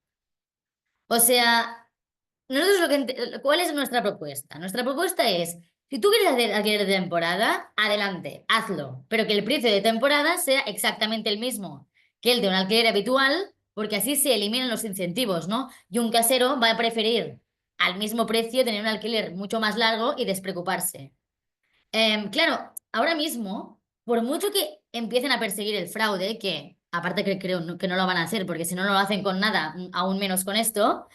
O sea, nosotros ¿cuál es nuestra propuesta? Nuestra propuesta es, si tú quieres hacer alquiler de temporada, adelante, hazlo, pero que el precio de temporada sea exactamente el mismo que el de un alquiler habitual, porque así se eliminan los incentivos, ¿no? Y un casero va a preferir al mismo precio tener un alquiler mucho más largo y despreocuparse. Claro, ahora mismo, por mucho que empiecen a perseguir el fraude, que aparte que creo que no lo van a hacer, porque si no, no lo hacen con nada, aún menos con esto,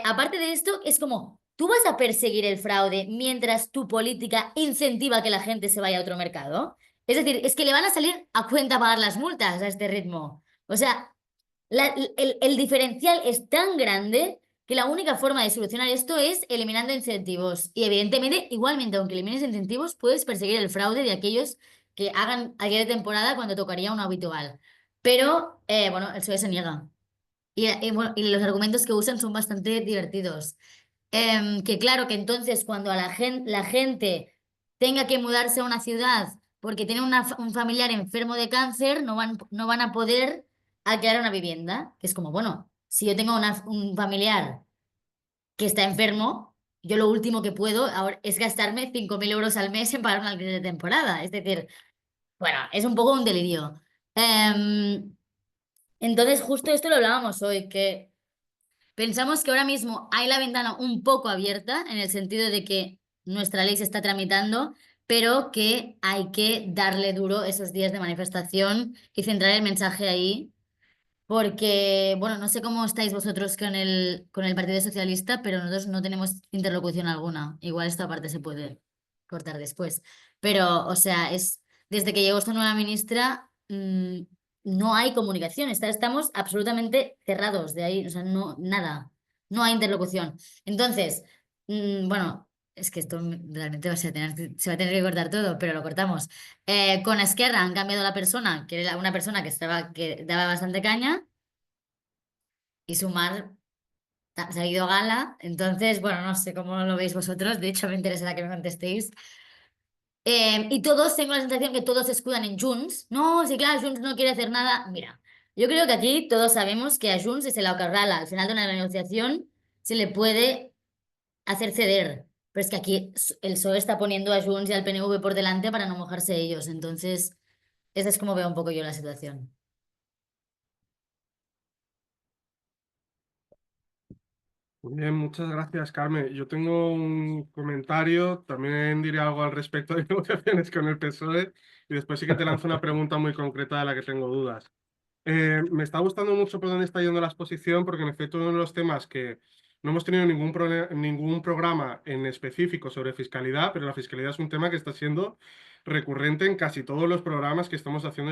aparte de esto, es como, tú vas a perseguir el fraude mientras tu política incentiva que la gente se vaya a otro mercado. Es decir, es que le van a salir a cuenta pagar las multas a este ritmo. O sea, el diferencial es tan grande que la única forma de solucionar esto es eliminando incentivos. Y evidentemente, igualmente, aunque elimines incentivos, puedes perseguir el fraude de aquellos que hagan alquiler de temporada cuando tocaría uno habitual. Pero, bueno, el PSOE se niega. Bueno, y los argumentos que usan son bastante divertidos. Que claro, que entonces cuando la gente tenga que mudarse a una ciudad porque tiene un familiar enfermo de cáncer, no van a poder alquilar una vivienda. Que es como, bueno, si yo tengo un familiar que está enfermo, yo lo último que puedo ahora es gastarme 5.000 euros al mes en pagar un alquiler de temporada. Es decir, bueno, es un poco un delirio. Entonces, justo esto lo hablábamos hoy, que pensamos que ahora mismo hay la ventana un poco abierta en el sentido de que nuestra ley se está tramitando, pero que hay que darle duro esos días de manifestación y centrar el mensaje ahí, porque, bueno, no sé cómo estáis vosotros con el Partido Socialista, pero nosotros no tenemos interlocución alguna. Igual esta parte se puede cortar después. Pero, o sea, desde que llegó esta nueva ministra, no hay comunicación. Estamos absolutamente cerrados de ahí. O sea, no, nada. No hay interlocución. Entonces, bueno, es que esto realmente se va a tener que cortar todo, pero lo cortamos. Con Esquerra han cambiado la persona, que era una persona que daba bastante caña, y Sumar se ha ido a gala. Entonces, bueno, no sé cómo lo veis vosotros. De hecho, me interesará que me contestéis. Y todos, tengo la sensación que todos se escudan en Junts. No, sí, claro, Junts no quiere hacer nada. Mira, yo creo que aquí todos sabemos que a Junts, si se la acorrala al final de una negociación, se le puede hacer ceder. Pero es que aquí el PSOE está poniendo a Junts y al PNV por delante para no mojarse ellos. Entonces, esa es como veo un poco yo la situación. Muy bien, muchas gracias, Carmen. Yo tengo un comentario, también diré algo al respecto de negociaciones con el PSOE y después sí que te lanzo una pregunta muy concreta de la que tengo dudas. Me está gustando mucho por dónde está yendo la exposición porque en efecto uno de los temas que no hemos tenido ningún programa en específico sobre fiscalidad, pero la fiscalidad es un tema que está siendo recurrente en casi todos los programas que estamos haciendo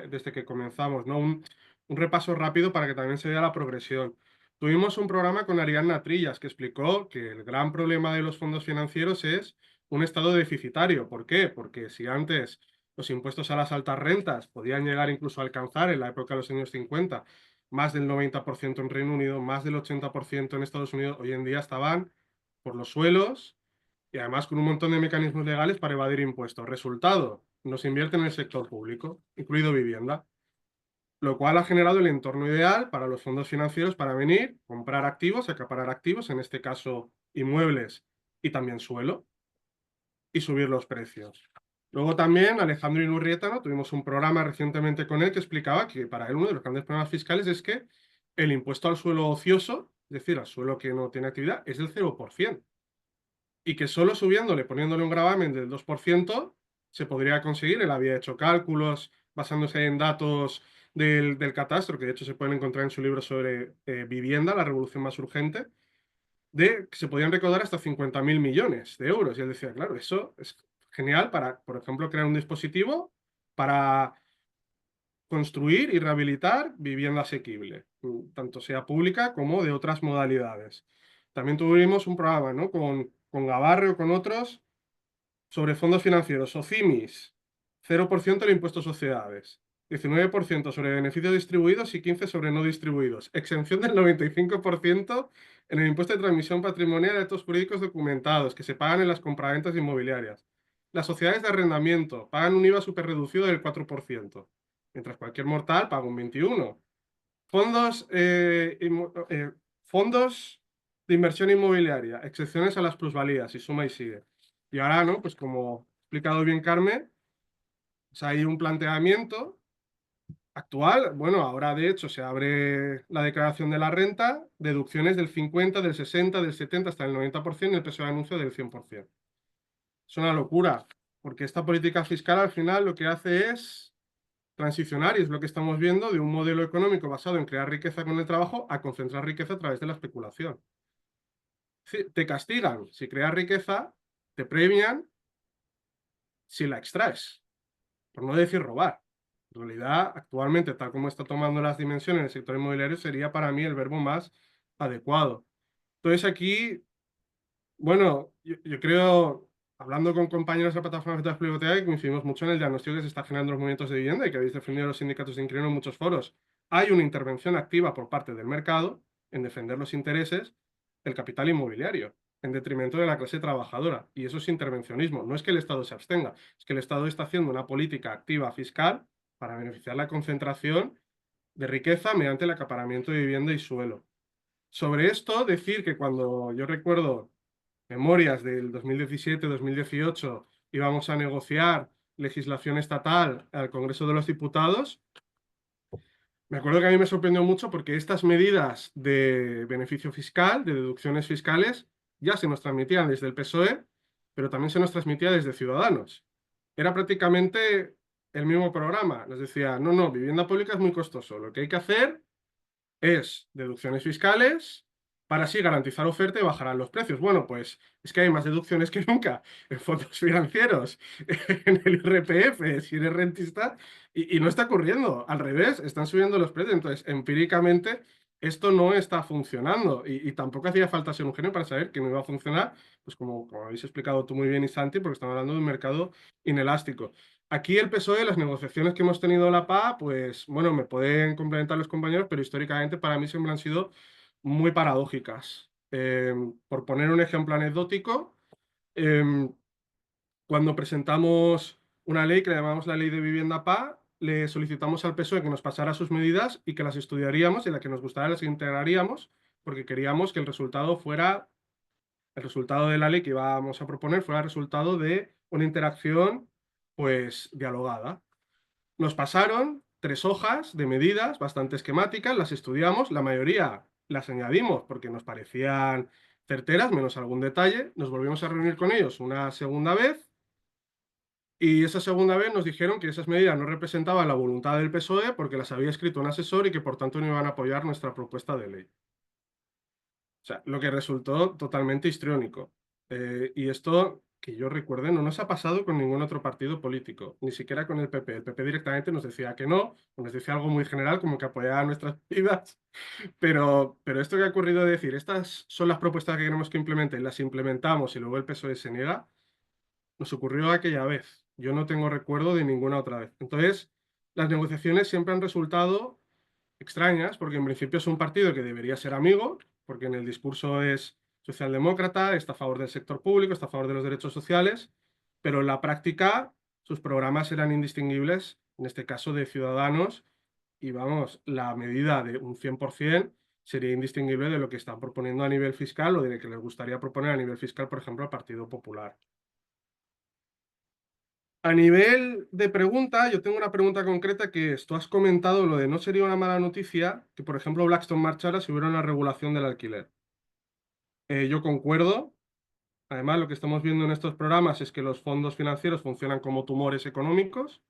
desde que comenzamos, ¿no? Un repaso rápido para que también se vea la progresión. Tuvimos un programa con Ariadna Trillas que explicó que el gran problema de los fondos financieros es un estado deficitario. ¿Por qué? Porque si antes los impuestos a las altas rentas podían llegar incluso a alcanzar en la época de los años 50 más del 90% en Reino Unido, más del 80% en Estados Unidos, hoy en día estaban por los suelos y además con un montón de mecanismos legales para evadir impuestos. Resultado, no se invierte en el sector público, incluido vivienda, lo cual ha generado el entorno ideal para los fondos financieros para venir, comprar activos, acaparar activos, en este caso inmuebles y también suelo, y subir los precios. Luego también Alejandro Inurrieta, ¿no? Tuvimos un programa recientemente con él que explicaba que para él uno de los grandes problemas fiscales es que el impuesto al suelo ocioso, es decir, al suelo que no tiene actividad, es del 0%. Y que solo subiéndole, poniéndole un gravamen del 2%, se podría conseguir. Él había hecho cálculos basándose en datos del catastro, que de hecho se pueden encontrar en su libro sobre vivienda, la revolución más urgente, de que se podían recaudar hasta 50.000 millones de euros. Y él decía, claro, eso es genial para, por ejemplo, crear un dispositivo para construir y rehabilitar vivienda asequible, tanto sea pública como de otras modalidades. También tuvimos un programa, ¿no? con Gabarre o con otros sobre fondos financieros, SOCIMIS, 0% del impuesto a sociedades, 19% sobre beneficios distribuidos y 15% sobre no distribuidos. Exención del 95% en el impuesto de transmisión patrimonial de actos jurídicos documentados que se pagan en las compraventas inmobiliarias. Las sociedades de arrendamiento pagan un IVA superreducido del 4%, mientras cualquier mortal paga un 21%. Fondos de inversión inmobiliaria, excepciones a las plusvalías, y suma y sigue. Y ahora, ¿no? Pues como ha explicado bien Carmen, pues hay un planteamiento actual. Bueno, ahora de hecho se abre la declaración de la renta, deducciones del 50, del 60, del 70 hasta el 90% y el peso de anuncio del 100%. Es una locura, porque esta política fiscal al final lo que hace es transicionar, y es lo que estamos viendo, de un modelo económico basado en crear riqueza con el trabajo a concentrar riqueza a través de la especulación. Te castigan si creas riqueza, te premian si la extraes, por no decir robar. En realidad, actualmente, tal como está tomando las dimensiones en el sector inmobiliario, sería para mí el verbo más adecuado. Entonces aquí, bueno, yo creo, hablando con compañeros de la plataforma de hipoteca, coincidimos mucho en el diagnóstico que se está generando en los movimientos de vivienda y que habéis defendido los sindicatos de inquilinos en muchos foros. Hay una intervención activa por parte del mercado en defender los intereses del capital inmobiliario, en detrimento de la clase trabajadora. Y eso es intervencionismo. No es que el Estado se abstenga, es que el Estado está haciendo una política activa fiscal para beneficiar la concentración de riqueza mediante el acaparamiento de vivienda y suelo. Sobre esto, decir que cuando yo recuerdo memorias del 2017-2018 íbamos a negociar legislación estatal al Congreso de los Diputados, me acuerdo que a mí me sorprendió mucho porque estas medidas de beneficio fiscal, de deducciones fiscales, ya se nos transmitían desde el PSOE, pero también se nos transmitía desde Ciudadanos. Era prácticamente el mismo programa. Nos decía, no, no, vivienda pública es muy costoso. Lo que hay que hacer es deducciones fiscales para así garantizar oferta y bajarán los precios. Bueno, pues es que hay más deducciones que nunca en fondos financieros, en el IRPF, si eres rentista, y no está ocurriendo. Al revés, están subiendo los precios. Entonces, empíricamente, esto no está funcionando y tampoco hacía falta ser un genio para saber que no iba a funcionar, pues como habéis explicado tú muy bien y Santi, porque estamos hablando de un mercado inelástico. Aquí el PSOE, las negociaciones que hemos tenido la PA, pues bueno, me pueden complementar los compañeros, pero históricamente para mí siempre han sido muy paradójicas. Por poner un ejemplo anecdótico, cuando presentamos una ley que le llamamos la Ley de Vivienda PA, le solicitamos al PSOE que nos pasara sus medidas y que las estudiaríamos y la que nos gustara las integraríamos, porque queríamos que el resultado fuera, el resultado de la ley que íbamos a proponer fuera el resultado de una interacción pues dialogada. Nos pasaron 3 hojas de medidas bastante esquemáticas, las estudiamos, la mayoría las añadimos porque nos parecían certeras, menos algún detalle. Nos volvimos a reunir con ellos una segunda vez y esa segunda vez nos dijeron que esas medidas no representaban la voluntad del PSOE porque las había escrito un asesor y que por tanto no iban a apoyar nuestra propuesta de ley. O sea, lo que resultó totalmente histriónico. Y esto, que yo recuerde, no nos ha pasado con ningún otro partido político, ni siquiera con el PP. El PP directamente nos decía que no, o nos decía algo muy general, como que apoyaba nuestras vidas. Pero esto que ha ocurrido de decir, estas son las propuestas que queremos que implementen, las implementamos y luego el PSOE se niega, nos ocurrió aquella vez. Yo no tengo recuerdo de ninguna otra vez. Entonces, las negociaciones siempre han resultado extrañas, porque en principio es un partido que debería ser amigo, porque en el discurso es socialdemócrata, está a favor del sector público, está a favor de los derechos sociales, pero en la práctica sus programas eran indistinguibles, en este caso de Ciudadanos, y vamos, la medida de un 100% sería indistinguible de lo que están proponiendo a nivel fiscal o de lo que les gustaría proponer a nivel fiscal, por ejemplo, al Partido Popular. A nivel de pregunta, yo tengo una pregunta concreta que es, tú has comentado lo de no sería una mala noticia que, por ejemplo, Blackstone marchara si hubiera una regulación del alquiler. Yo concuerdo. Además, lo que estamos viendo en estos programas es que los fondos financieros funcionan como tumores económicos,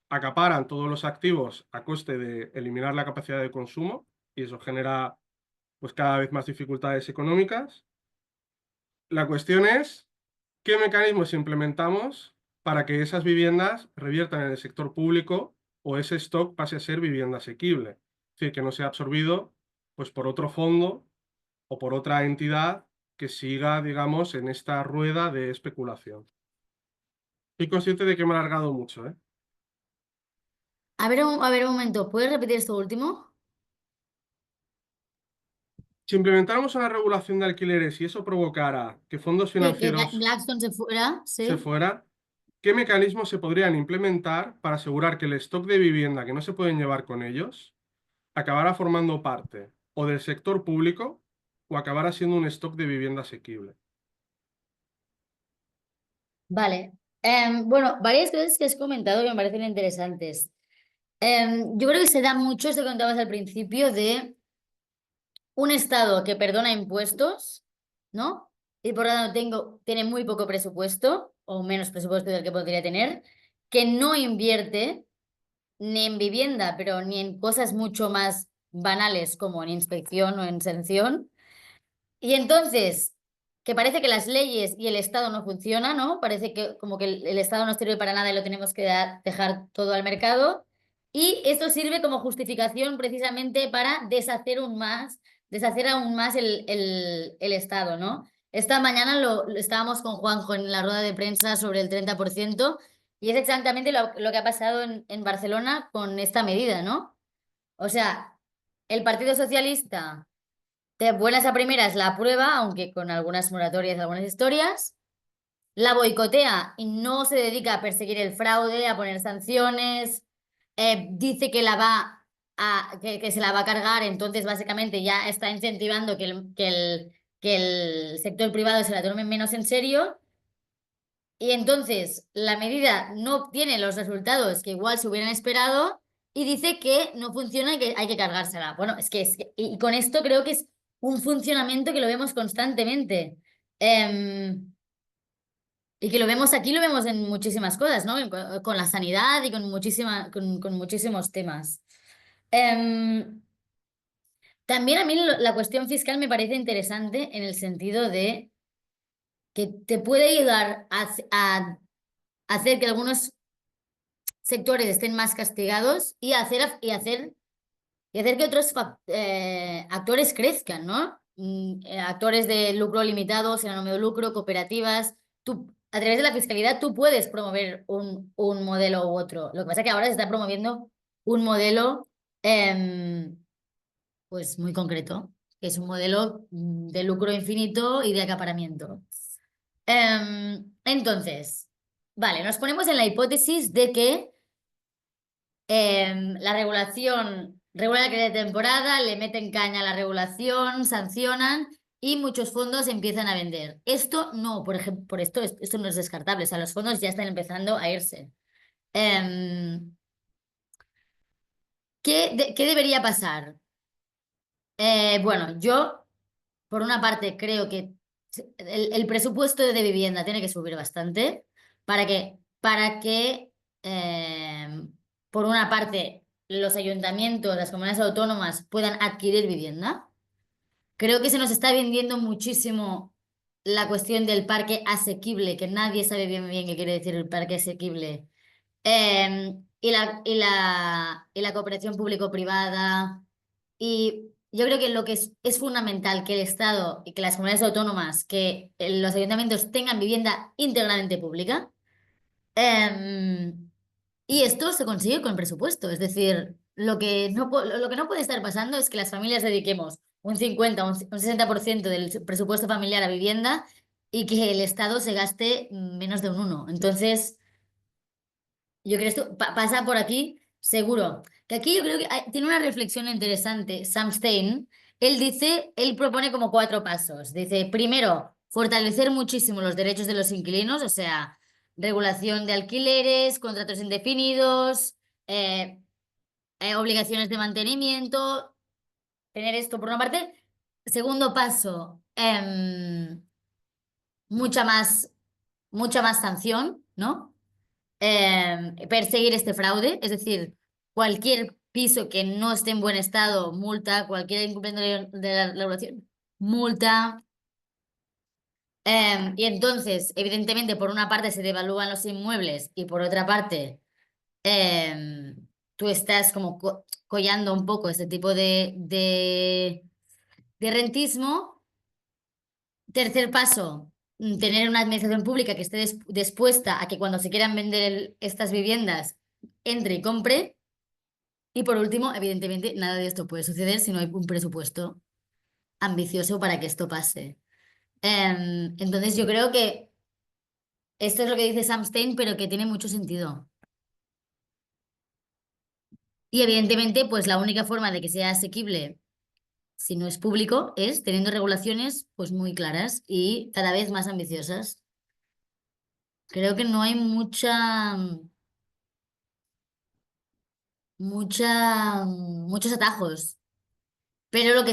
acaparan todos los activos a coste de eliminar la capacidad de consumo y eso genera pues cada vez más dificultades económicas. La cuestión es, ¿qué mecanismos implementamos para que esas viviendas reviertan en el sector público o ese stock pase a ser vivienda asequible? Es decir, que no sea absorbido pues, por otro fondo o por otra entidad que siga, digamos, en esta rueda de especulación. Estoy consciente de que me he alargado mucho, ¿eh? A ver un momento, ¿puedes repetir esto último? Si implementáramos una regulación de alquileres y eso provocara que fondos Sí, que financieros Blackstone se fuera, se sí. fuera, ¿qué mecanismos se podrían implementar para asegurar que el stock de vivienda que no se pueden llevar con ellos acabará formando parte o del sector público o acabará siendo un stock de vivienda asequible? Vale. Bueno, varias cosas que has comentado que me parecen interesantes. Yo creo que se da mucho esto que contabas al principio de un Estado que perdona impuestos, ¿no? Y por lo tanto tiene muy poco presupuesto, o menos presupuesto del que podría tener, que no invierte ni en vivienda, pero ni en cosas mucho más banales como en inspección o en sanción. Y entonces, que parece que las leyes y el Estado no funcionan, ¿no? Parece que como que el Estado no sirve para nada y lo tenemos que dejar todo al mercado. Y esto sirve como justificación precisamente para deshacer aún más el Estado, ¿no? Esta mañana lo estábamos con Juanjo en la rueda de prensa sobre el 30% y es exactamente lo que ha pasado en Barcelona con esta medida, ¿no? O sea, el Partido Socialista de buenas a primeras la aprueba, aunque con algunas moratorias y algunas historias, la boicotea y no se dedica a perseguir el fraude, a poner sanciones, dice que que se la va a cargar, entonces básicamente ya está incentivando que el sector privado se la tome menos en serio. Y entonces la medida no obtiene los resultados que igual se hubieran esperado y dice que no funciona y que hay que cargársela. Bueno, y con esto creo que es un funcionamiento que lo vemos constantemente. Em, y que lo vemos aquí, lo vemos en muchísimas cosas, ¿no? Con la sanidad y con muchísimos temas. Em, También a mí la cuestión fiscal me parece interesante en el sentido de que te puede ayudar a hacer que algunos sectores estén más castigados y hacer que otros actores crezcan, ¿no? Actores de lucro limitado, sin ánimo de lucro, cooperativas. A través de la fiscalidad tú puedes promover un modelo u otro. Lo que pasa es que ahora se está promoviendo un modelo pues muy concreto, que es un modelo de lucro infinito y de acaparamiento. Entonces, vale, nos ponemos en la hipótesis de que la regulación regula la calidad de temporada, le meten caña a la regulación, sancionan y muchos fondos empiezan a vender. Esto no, por ejemplo, esto no es descartable, o sea, los fondos ya están empezando a irse. Em, ¿Qué debería pasar? Bueno, yo por una parte creo que el presupuesto de vivienda tiene que subir bastante para que por una parte, los ayuntamientos, las comunidades autónomas puedan adquirir vivienda. Creo que se nos está vendiendo muchísimo la cuestión del parque asequible, que nadie sabe bien qué quiere decir el parque asequible. Y la cooperación público-privada. Y yo creo que lo que es fundamental que el Estado y que las comunidades autónomas, que los ayuntamientos tengan vivienda íntegramente pública. Y esto se consigue con presupuesto. Es decir, lo que no puede estar pasando es que las familias dediquemos un 50 o un 60% del presupuesto familiar a vivienda y que el Estado se gaste menos de un 1. Entonces, yo creo que esto pasa por aquí, seguro. Que aquí yo creo que tiene una reflexión interesante. Sam Stein, él propone como 4 pasos. Dice, primero, fortalecer muchísimo los derechos de los inquilinos, o sea, regulación de alquileres, contratos indefinidos, eh, obligaciones de mantenimiento, tener esto por una parte. Segundo paso, mucha más, mucha más sanción, ¿no? Perseguir este fraude, es decir, cualquier piso que no esté en buen estado, multa, cualquier incumplimiento de la regulación, multa. Y entonces, evidentemente, por una parte se devalúan los inmuebles y por otra parte, tú estás como collando un poco este tipo de rentismo. Tercer paso, tener una administración pública que esté dispuesta a que cuando se quieran vender estas viviendas, entre y compre. Y por último, evidentemente, nada de esto puede suceder si no hay un presupuesto ambicioso para que esto pase. Entonces, yo creo que esto es lo que dice Sam Stein, pero que tiene mucho sentido. Y evidentemente, pues la única forma de que sea asequible, si no es público, es teniendo regulaciones pues muy claras y cada vez más ambiciosas. Creo que no hay muchos atajos. Pero lo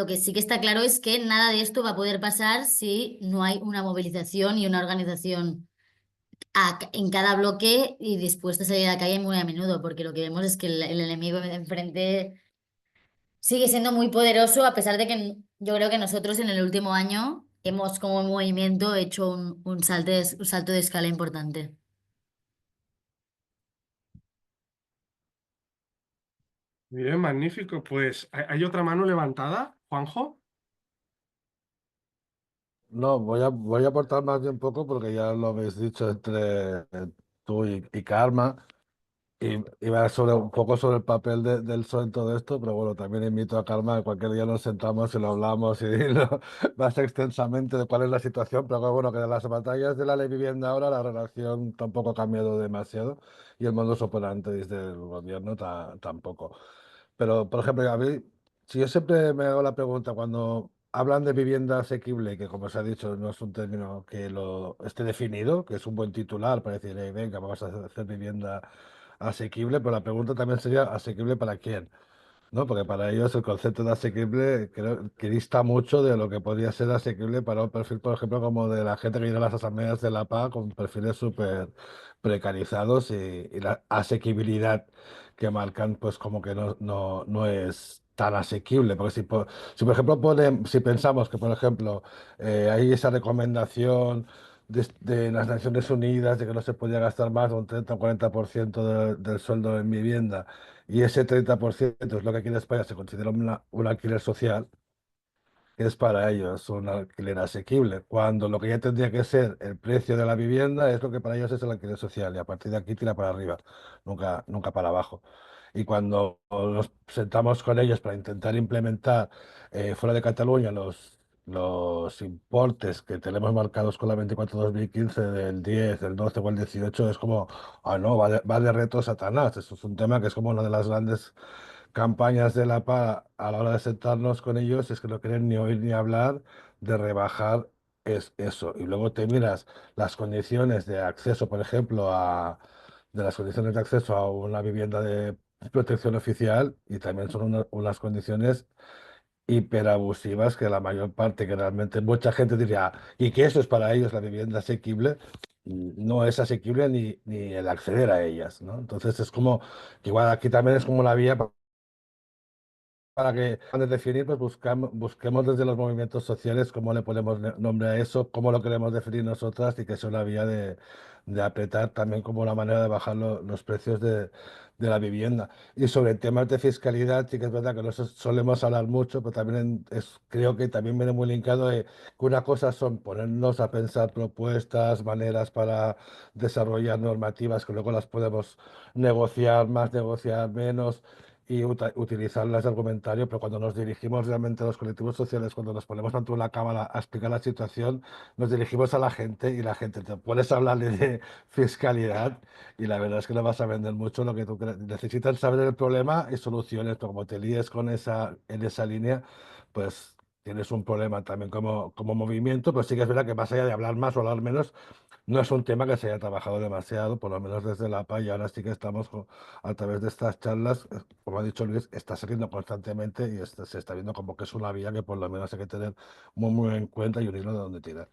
que sí que está claro es que nada de esto va a poder pasar si no hay una movilización y una organización en cada bloque y dispuesta a salir a la calle muy a menudo, porque lo que vemos es que el enemigo de enfrente sigue siendo muy poderoso, a pesar de que yo creo que nosotros en el último año hemos como movimiento hecho un salto de escala importante. Bien, magnífico. Pues, ¿hay otra mano levantada, Juanjo? No, voy a aportar más bien poco porque ya lo habéis dicho entre tú y Karma. Iba sobre un poco sobre el papel del PSOE en todo esto, pero bueno, también invito a Karma, que cualquier día nos sentamos y lo hablamos y más extensamente de cuál es la situación, pero bueno, que de las batallas de la ley vivienda ahora la relación tampoco ha cambiado demasiado y el modus operandi desde el gobierno tampoco. Pero, por ejemplo, a mí, si yo siempre me hago la pregunta cuando hablan de vivienda asequible, que como se ha dicho, no es un término que lo esté definido, que es un buen titular para decir, venga, vamos a hacer vivienda asequible, pero la pregunta también sería, ¿asequible para quién? ¿No? Porque para ellos el concepto de asequible creo que dista mucho de lo que podría ser asequible para un perfil, por ejemplo, como de la gente que viene a las asambleas de la paz con perfiles súper precarizados y la asequibilidad que marcan, pues como que no es tan asequible. Porque si por ejemplo, si pensamos que, por ejemplo, hay esa recomendación de las Naciones Unidas de que no se podía gastar más de un 30 o 40% del sueldo en vivienda y ese 30% es lo que aquí en España se considera un alquiler social, es para ellos un alquiler asequible, cuando lo que ya tendría que ser el precio de la vivienda es lo que para ellos es el alquiler social y a partir de aquí tira para arriba, nunca para abajo. Y cuando nos sentamos con ellos para intentar implementar fuera de Cataluña los importes que tenemos marcados con la 24/2015 del 10, del 12 o el 18, es como, ah, no, va de reto Satanás. Eso es un tema que es como una de las grandes campañas de la PA a la hora de sentarnos con ellos, es que no quieren ni oír ni hablar de rebajar eso. Y luego te miras las condiciones de acceso, por ejemplo, de las condiciones de acceso a una vivienda de protección oficial y también son unas condiciones hiperabusivas que la mayor parte, que realmente mucha gente diría, y que eso es para ellos la vivienda asequible, no es asequible ni el acceder a ellas, ¿no? Entonces es como, que igual aquí también es como la vía para que antes de definir, pues busquemos desde los movimientos sociales cómo le ponemos nombre a eso, cómo lo queremos definir nosotras y que sea una vía de apretar también como una manera de bajar los precios de la vivienda. Y sobre temas de fiscalidad, sí que es verdad que no solemos hablar mucho, pero también creo que también viene muy linkado de que una cosa son ponernos a pensar propuestas, maneras para desarrollar normativas que luego las podemos negociar más, negociar menos y utilizarlas de argumentario, pero cuando nos dirigimos realmente a los colectivos sociales, cuando nos ponemos ante una cámara a explicar la situación, nos dirigimos a la gente y la gente te puedes hablarle de fiscalidad y la verdad es que no vas a vender mucho lo que tú necesitas saber el problema y soluciones, pero como te líes en esa línea, pues tienes un problema también como movimiento, pero sí que es verdad que más allá de hablar más o hablar menos, no es un tema que se haya trabajado demasiado, por lo menos desde la APA, y ahora sí que estamos a través de estas charlas, como ha dicho Luis, está saliendo constantemente y se está viendo como que es una vía que por lo menos hay que tener muy en cuenta y un hilo de dónde tirar.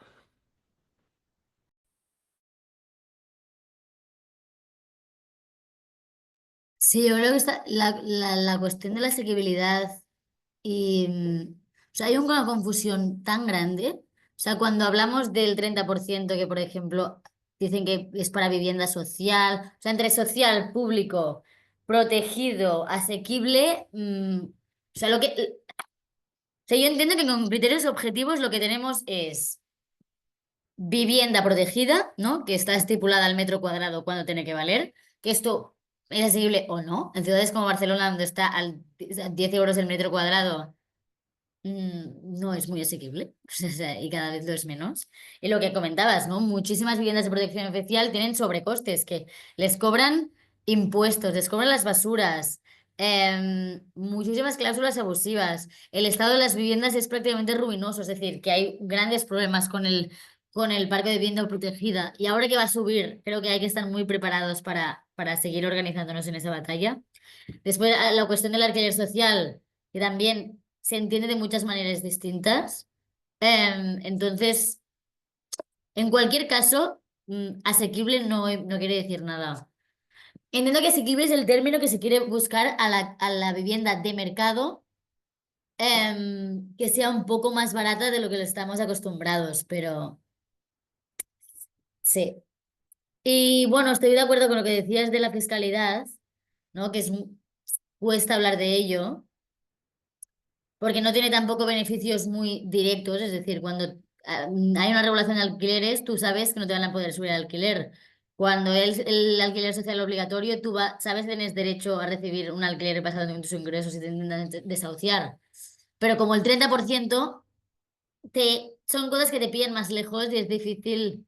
Sí, yo creo que la cuestión de la asequibilidad y, o sea, hay una confusión tan grande. O sea, cuando hablamos del 30% que, por ejemplo, dicen que es para vivienda social, o sea, entre social, público, protegido, asequible, o sea, o sea, yo entiendo que con criterios objetivos lo que tenemos es vivienda protegida, ¿no? Que está estipulada al metro cuadrado cuánto tiene que valer, que esto es asequible o no. En ciudades como Barcelona, donde está a 10 euros el metro cuadrado, no es muy asequible, o sea, y cada vez lo es menos. Y lo que comentabas, ¿no? Muchísimas viviendas de protección oficial tienen sobrecostes que les cobran impuestos, les cobran las basuras, muchísimas cláusulas abusivas. El estado de las viviendas es prácticamente ruinoso, es decir, que hay grandes problemas con el parque de vivienda protegida. Y ahora que va a subir, creo que hay que estar muy preparados para seguir organizándonos en esa batalla. Después, la cuestión del alquiler social, que también se entiende de muchas maneras distintas. Entonces, en cualquier caso, asequible no quiere decir nada. Entiendo que asequible es el término que se quiere buscar a la vivienda de mercado, que sea un poco más barata de lo que lo estamos acostumbrados, pero sí. Y bueno, estoy de acuerdo con lo que decías de la fiscalidad, ¿no? Que cuesta hablar de ello. Porque no tiene tampoco beneficios muy directos, es decir, cuando hay una regulación de alquileres, tú sabes que no te van a poder subir el alquiler. Cuando es el alquiler social obligatorio, tú sabes que tienes derecho a recibir un alquiler basado en tus ingresos y te intentan desahuciar. Pero como el 30% son cosas que te pillan más lejos y es difícil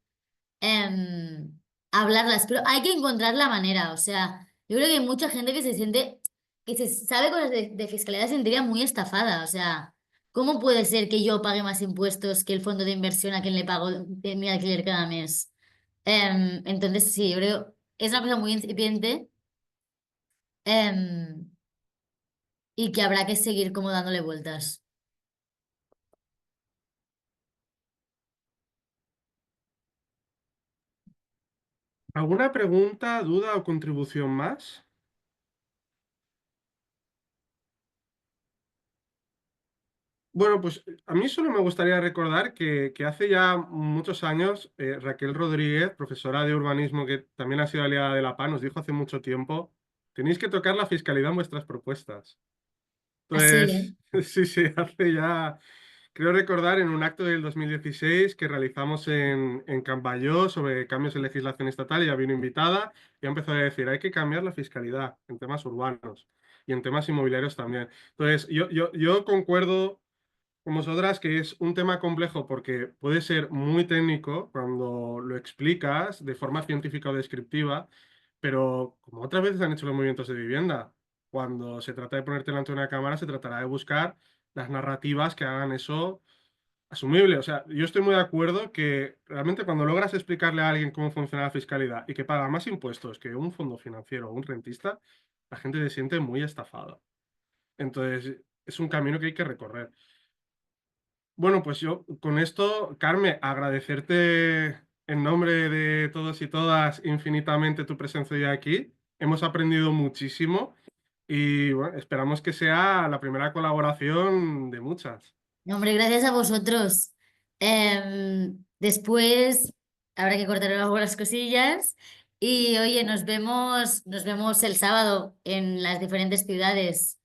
hablarlas, pero hay que encontrar la manera. O sea, yo creo que hay mucha gente que se siente, que se sabe cosas de fiscalidad, se sentiría muy estafada. O sea, ¿cómo puede ser que yo pague más impuestos que el fondo de inversión a quien le pago de mi alquiler cada mes? Entonces, sí, yo creo es una cosa muy incipiente em, y que habrá que seguir como dándole vueltas. ¿Alguna pregunta, duda o contribución más? Bueno, pues a mí solo me gustaría recordar que hace ya muchos años Raquel Rodríguez, profesora de urbanismo que también ha sido aliada de la PA, nos dijo hace mucho tiempo, tenéis que tocar la fiscalidad en vuestras propuestas. Así, ¿eh? Entonces, sí, sí, hace ya, creo recordar en un acto del 2016 que realizamos en Cambayó sobre cambios en legislación estatal, ella vino invitada y empezó a decir, hay que cambiar la fiscalidad en temas urbanos y en temas inmobiliarios también. Entonces, yo concuerdo con vosotras que es un tema complejo porque puede ser muy técnico cuando lo explicas de forma científica o descriptiva, pero como otras veces han hecho los movimientos de vivienda, cuando se trata de ponerte delante de una cámara, se tratará de buscar las narrativas que hagan eso asumible. O sea, yo estoy muy de acuerdo que realmente cuando logras explicarle a alguien cómo funciona la fiscalidad y que paga más impuestos que un fondo financiero o un rentista, la gente se siente muy estafada. Entonces, es un camino que hay que recorrer. Bueno, pues yo con esto, Carmen, agradecerte en nombre de todos y todas infinitamente tu presencia hoy aquí. Hemos aprendido muchísimo y bueno, esperamos que sea la primera colaboración de muchas. No, hombre, gracias a vosotros. Después habrá que cortar algunas cosillas. Y oye, nos vemos el sábado en las diferentes ciudades.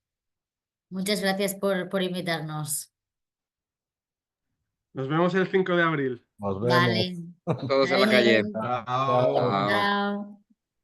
Muchas gracias por invitarnos. Nos vemos el 5 de abril. Nos Vale. vemos. Todos a la calle. Adiós. Chao. Chao. Chao.